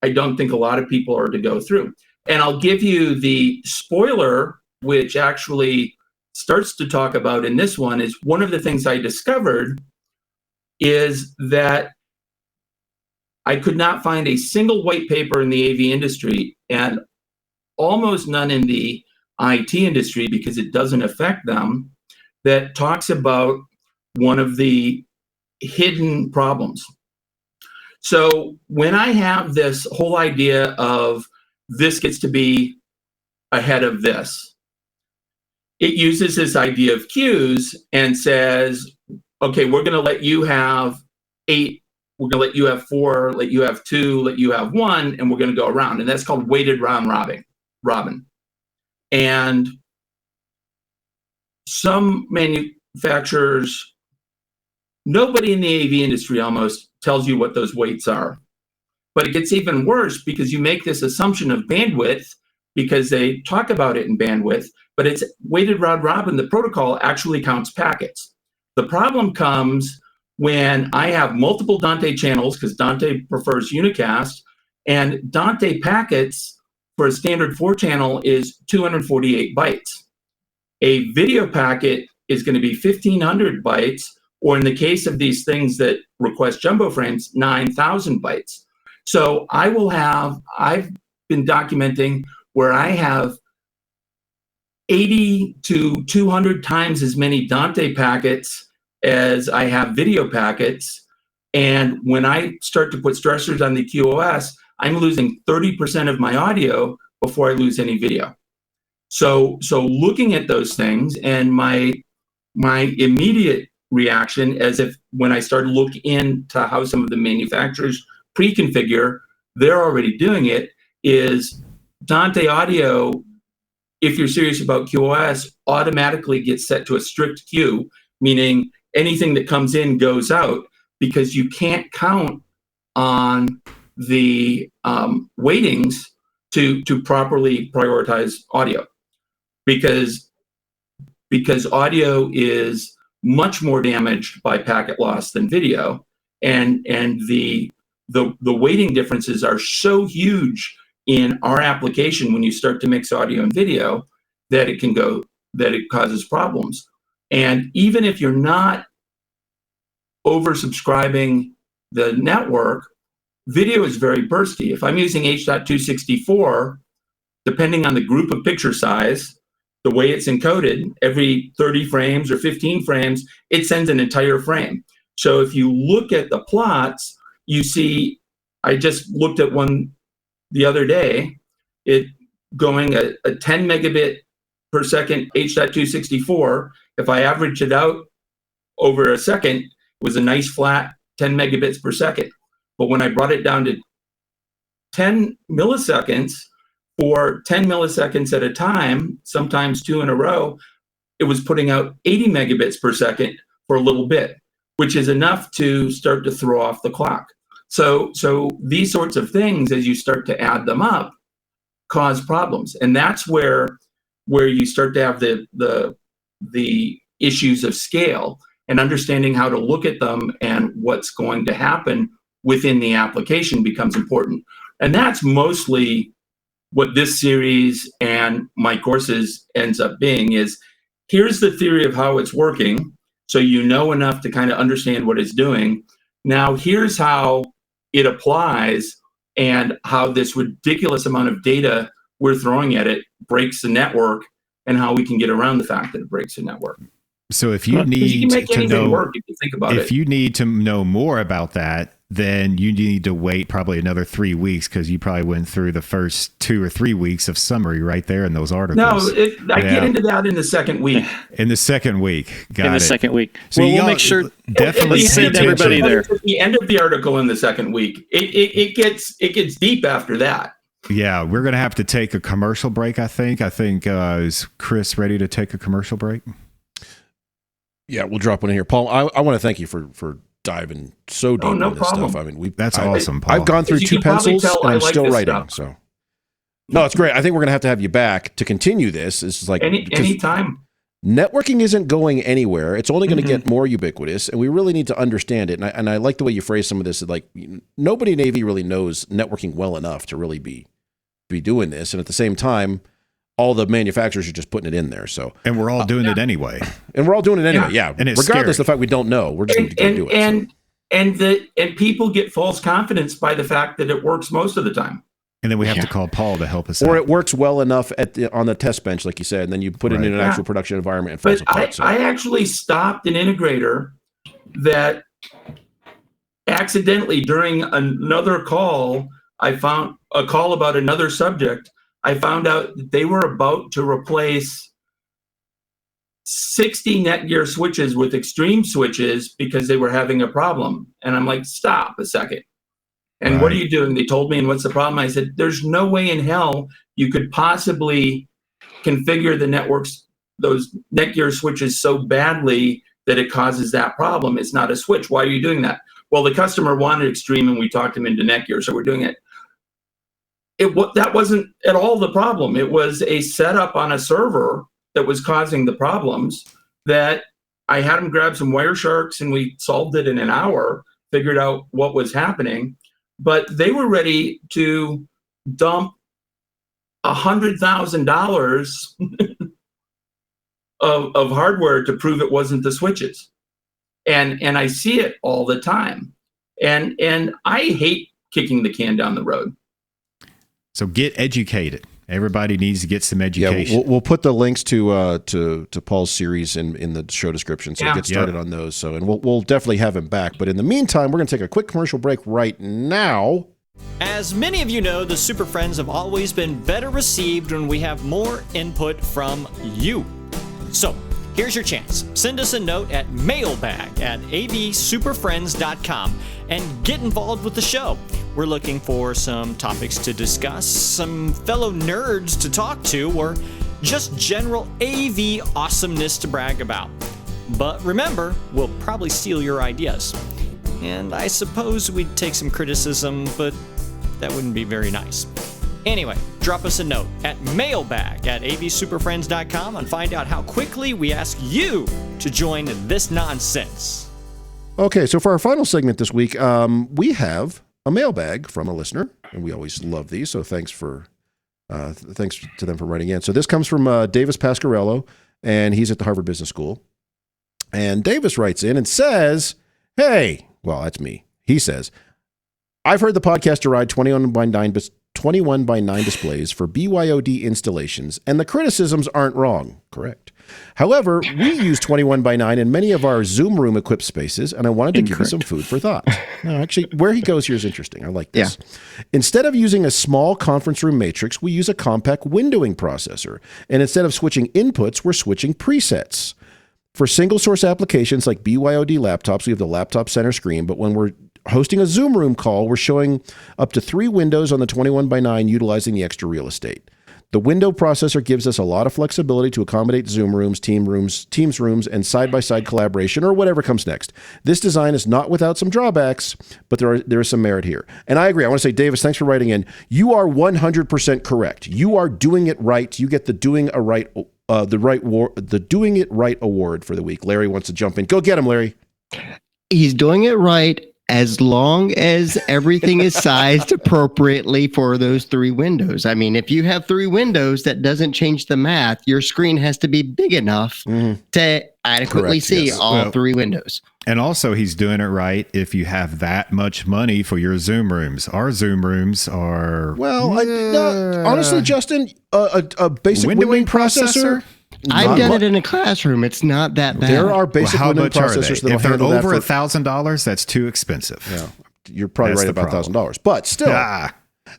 I don't think a lot of people are to go through. And I'll give you the spoiler, which actually starts to talk about in this one, is one of the things I discovered is that I could not find a single white paper in the AV industry and almost none in the IT industry, because it doesn't affect them, that talks about one of the hidden problems. So when I have this whole idea of this gets to be ahead of this, it uses this idea of queues and says, okay, we're going to let you have 8, we're going to let you have 4, let you have 2, let you have 1, and we're going to go around. And that's called weighted round robin. And some manufacturers, nobody in the AV industry almost tells you what those weights are. But it gets even worse because you make this assumption of bandwidth because they talk about it in bandwidth, but it's weighted round robin. The protocol actually counts packets. The problem comes when I have multiple Dante channels, because Dante prefers unicast, and Dante packets for a standard 4-channel is 248 bytes. A video packet is going to be 1,500 bytes, or in the case of these things that request jumbo frames, 9,000 bytes. So I've been documenting where I have 80 to 200 times as many Dante packets as I have video packets. And when I start to put stressors on the QoS, I'm losing 30% of my audio before I lose any video. So looking at those things, and my immediate reaction, as if when I started looking into how some of the manufacturers pre-configure, they're already doing it, is Dante audio, if you're serious about QoS, automatically gets set to a strict queue, meaning anything that comes in goes out, because you can't count on the weightings to properly prioritize audio, because audio is much more damaged by packet loss than video, and the weighting differences are so huge in our application when you start to mix audio and video that it causes problems. And even if you're not oversubscribing the network, video is very bursty. If I'm using H.264, depending on the group of picture size, the way it's encoded, every 30 frames or 15 frames, it sends an entire frame. So if you look at the plots, you see, I just looked at one the other day, it going a 10 megabit per second H.264. If I average it out over a second, it was a nice flat 10 megabits per second. But when I brought it down to 10 milliseconds, for 10 milliseconds at a time, sometimes 2 in a row, it was putting out 80 megabits per second for a little bit, which is enough to start to throw off the clock. So these sorts of things, as you start to add them up, cause problems. And that's where you start to have the issues of scale, and understanding how to look at them and what's going to happen within the application becomes important. And that's mostly what this series and my courses ends up being, is here's the theory of how it's working, so you know enough to kind of understand what it's doing. Now here's how it applies, and how this ridiculous amount of data we're throwing at it breaks the network, and how we can get around the fact that it breaks the network. So if you need to know, work, if you think about if you need to know more about that, then you need to wait probably another 3 weeks, because you probably went through the first 2 or 3 weeks of summary right there in those articles. No, I get into that in the second week. In the second week, second week. So well, we'll make sure definitely send everybody there. At the end of the article in the second week, it gets deep after that. Yeah, we're gonna have to take a commercial break. I think is Chris ready to take a commercial break? Yeah, we'll drop one in here. Paul, I want to thank you for diving so deep into this stuff. I mean, that's awesome, Paul. I've gone through 2 pencils and I'm still writing. Stuff. So, no, it's great. I think we're going to have you back to continue this. It's like anytime. Networking isn't going anywhere. It's only going to get more ubiquitous, and we really need to understand it. And I like the way you phrase some of this. Like, nobody in AV really knows networking well enough to really be doing this. And at the same time, all the manufacturers are just putting it in there. So, and we're all doing it anyway. And we're all doing it anyway. Yeah. And it's regardless of the fact we don't know, we're just going to do it. And people get false confidence by the fact that it works most of the time. And then we have to call Paul to help us out. Or it works well enough on the test bench, like you said, and then you put it in an actual production environment and falls apart. I actually stopped an integrator that accidentally, during another call, I found a call about another subject. I found out that they were about to replace 60 Netgear switches with Extreme switches because they were having a problem. And I'm like, stop a second. And what are you doing? They told me, and what's the problem? I said, there's no way in hell you could possibly configure the networks, those Netgear switches, so badly that it causes that problem. It's not a switch. Why are you doing that? Well, the customer wanted Extreme and we talked him into Netgear, so we're doing it. that wasn't at all the problem. It was a setup on a server that was causing the problems. That I had them grab some Wiresharks, and we solved it in an hour, figured out what was happening. But they were ready to dump $100,000 of hardware to prove it wasn't the switches. And I see it all the time. And I hate kicking the can down the road. So get educated. Everybody needs to get some education. Yeah, we'll put the links to Paul's series in the show description, so get started on those. So, and we'll definitely have him back. But in the meantime, we're going to take a quick commercial break right now. As many of you know, the Super Friends have always been better received when we have more input from you. So, here's your chance. Send us a note at mailbag@avsuperfriends.com and get involved with the show. We're looking for some topics to discuss, some fellow nerds to talk to, or just general AV awesomeness to brag about. But remember, we'll probably steal your ideas. And I suppose we'd take some criticism, but that wouldn't be very nice. Anyway, drop us a note at mailbag@avsuperfriends.com and find out how quickly we ask you to join this nonsense. Okay, so for our final segment this week, we have a mailbag from a listener, and we always love these, so thanks to them for writing in. So this comes from Davis Pasquarello, and he's at the Harvard Business School. And Davis writes in and says, hey, well, that's me. He says, I've heard the podcast deride 21 by 9 displays for BYOD installations, and the criticisms aren't wrong. Correct. However, we use 21 by 9 in many of our Zoom room equipped spaces, and I wanted to give you some food for thought. No, actually, where he goes here is interesting. I like this. Yeah. Instead of using a small conference room matrix, we use a compact windowing processor. And instead of switching inputs, we're switching presets. For single source applications like BYOD laptops, we have the laptop center screen, but when we're hosting a Zoom room call, we're showing up to 3 windows on the 21 by 9 utilizing the extra real estate. The window processor gives us a lot of flexibility to accommodate Zoom rooms, Teams rooms, and side-by-side collaboration, or whatever comes next. This design is not without some drawbacks, but there is some merit here. And I agree. I want to say, Davis, thanks for writing in. You are 100% correct. You are doing it right. You get the Doing It Right award for the week. Larry wants to jump in. Go get him, Larry. He's doing it right as long as everything is sized appropriately for those 3 windows. I mean, if you have 3 windows, that doesn't change the math. Your screen has to be big enough to adequately see all 3 windows. And also, he's doing it right if you have that much money for your Zoom rooms. Our Zoom rooms are... Well, honestly, Justin, a basic windowing processor... I've done it in a classroom. It's not that bad. There are basic windowing processors that if they're over $1,000, that's too expensive. Yeah, you're probably right about $1,000. But still,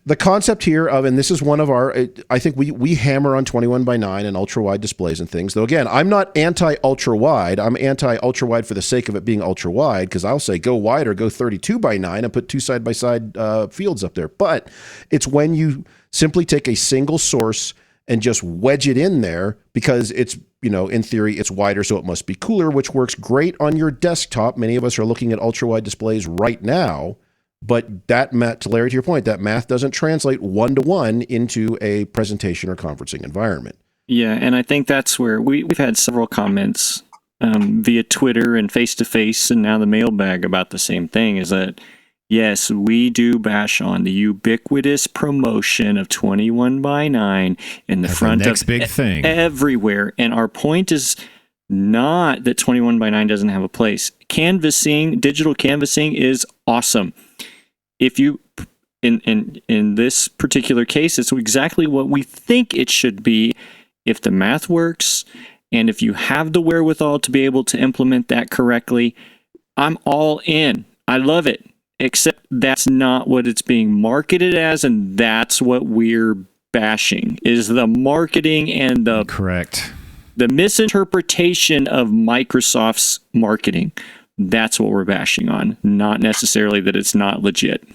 the concept here of, and this is one of our, I think we hammer on 21 by 9 and ultra wide displays and things. Though again, I'm not anti ultra wide. I'm anti ultra wide for the sake of it being ultra wide, because I'll say go wide or go 32 by 9 and put 2 side by side fields up there. But it's when you simply take a single source and just wedge it in there, because it's, in theory, it's wider, so it must be cooler, which works great on your desktop. Many of us are looking at ultra-wide displays right now, but that math, to Larry, to your point, that math doesn't translate one-to-one into a presentation or conferencing environment. Yeah, and I think that's where we've had several comments via Twitter and face-to-face and now the mailbag about the same thing, is that yes, we do bash on the ubiquitous promotion of 21 by 9 in the front of big thing everywhere. And our point is not that 21 by 9 doesn't have a place. Canvassing, digital canvassing is awesome. If you, in this particular case, it's exactly what we think it should be if the math works and if you have the wherewithal to be able to implement that correctly. I'm all in. I love it. Except that's not what it's being marketed as, and that's what we're bashing, is the marketing and the misinterpretation of Microsoft's marketing. That's what we're bashing on, not necessarily that it's not legit.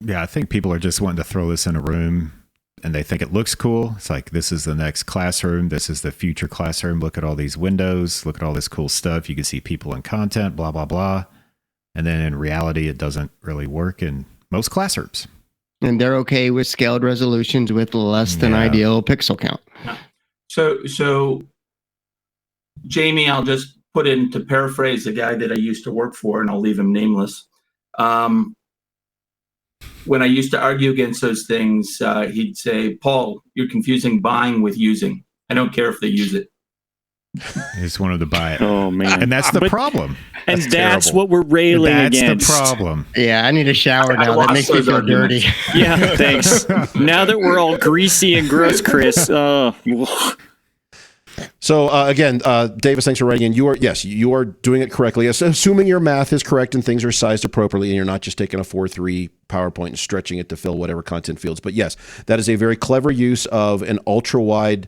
Yeah, I think people are just wanting to throw this in a room and they think it looks cool. It's like, this is the next classroom. This is the future classroom. Look at all these windows. Look at all this cool stuff. You can see people and content, blah, blah, blah. And then in reality, it doesn't really work in most classrooms. And they're okay with scaled resolutions with less than ideal pixel count. So Jamie, I'll just put in, to paraphrase the guy that I used to work for, and I'll leave him nameless. When I used to argue against those things, he'd say, Paul, you're confusing buying with using. I don't care if they use it. I just wanted to buy it. Oh, man. And that's the problem. And that's what we're railing against. That's the problem. Yeah, I need a shower now. That makes me feel dirty. Yeah, thanks. Now that we're all greasy and gross, Chris. So again, Davis, thanks for writing in. You are doing it correctly. Assuming your math is correct and things are sized appropriately, and you're not just taking a 4:3 PowerPoint and stretching it to fill whatever content fields. But yes, that is a very clever use of an ultra-wide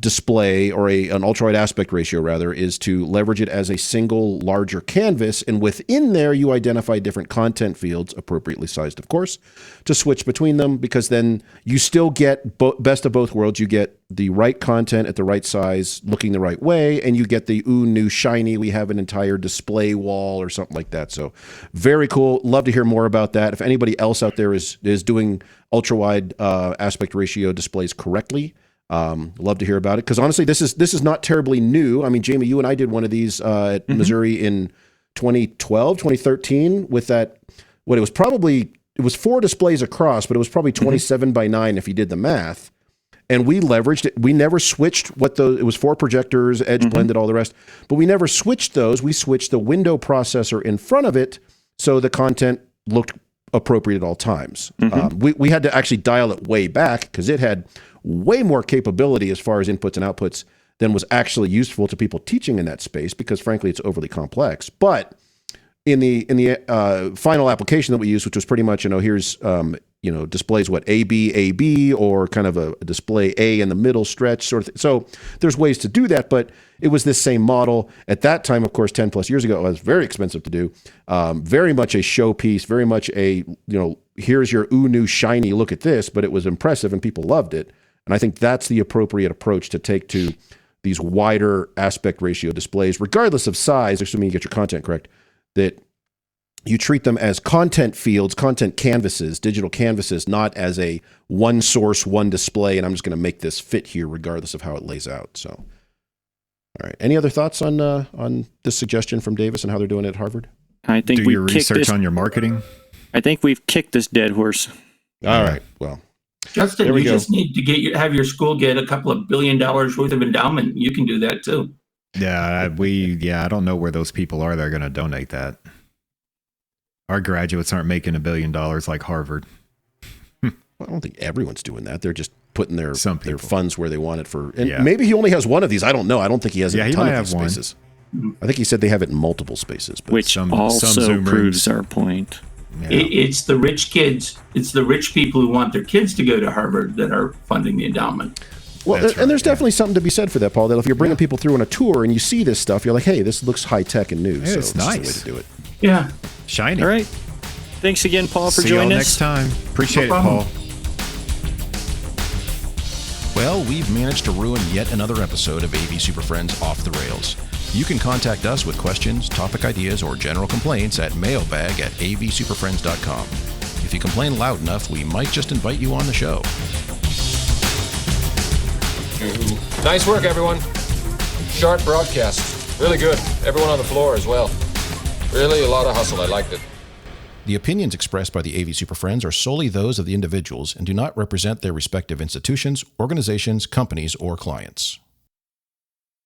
display, or an ultra-wide aspect ratio rather, is to leverage it as a single larger canvas, and within there you identify different content fields, appropriately sized of course, to switch between them, because then you still get best of both worlds. You get the right content at the right size looking the right way, and you get the new shiny, we have an entire display wall or something like that. So very cool. Love to hear more about that. If anybody else out there is doing ultra-wide aspect ratio displays correctly, love to hear about it, because honestly, this is not terribly new. I mean, Jamie, you and I did one of these at Missouri in 2012, 2013 with that. It was 4 displays across, but it was probably 27 by 9 if you did the math. And we leveraged it. We never switched it was 4 projectors, edge blended, all the rest, but we never switched those. We switched the window processor in front of it so the content looked appropriate at all times. We had to actually dial it way back because it had way more capability as far as inputs and outputs than was actually useful to people teaching in that space, because frankly it's overly complex. But in the final application that we used, which was pretty much, here's displays AB, or kind of a display A in the middle stretch sort of thing. So there's ways to do that, but it was this same model at that time. Of course, 10 plus years ago, it was very expensive to do. Very much a showpiece, very much a, here's your new shiny, look at this, but it was impressive and people loved it. And I think that's the appropriate approach to take to these wider aspect ratio displays, regardless of size, assuming you get your content correct, that you treat them as content fields, content canvases, digital canvases, not as a one source, one display, and I'm just going to make this fit here regardless of how it lays out. So, all right. Any other thoughts on this suggestion from Davis and how they're doing it at Harvard? I think do your research on your marketing. I think we've kicked this dead horse. All right. Well, Justin, you just need to have your school get a couple of $1 billion worth of endowment. You can do that too. Yeah, I don't know where those people are that are going to donate that. Our graduates aren't making $1 billion like Harvard. Well, I don't think everyone's doing that. They're just putting their funds where they want it for. And maybe he only has one of these. I don't know. I don't think he has a ton of these spaces. I think he said they have it in multiple spaces. But which also proves our point. Yeah. It's the rich kids. It's the rich people who want their kids to go to Harvard that are funding the endowment. Well, and there's definitely something to be said for that, Paul, that if you're bringing people through on a tour and you see this stuff, you're like, hey, this looks high tech and new. So it's nice. Just the way to do it. Yeah. Shiny. All right. Thanks again, Paul, for joining us. See you all next time. Appreciate it, Paul. Well, we've managed to ruin yet another episode of AV Super Friends Off the Rails. You can contact us with questions, topic ideas, or general complaints at mailbag@avsuperfriends.com. If you complain loud enough, we might just invite you on the show. Nice work, everyone. Sharp broadcast. Really good. Everyone on the floor as well. Really a lot of hustle. I liked it. The opinions expressed by the AV Super Friends are solely those of the individuals and do not represent their respective institutions, organizations, companies, or clients.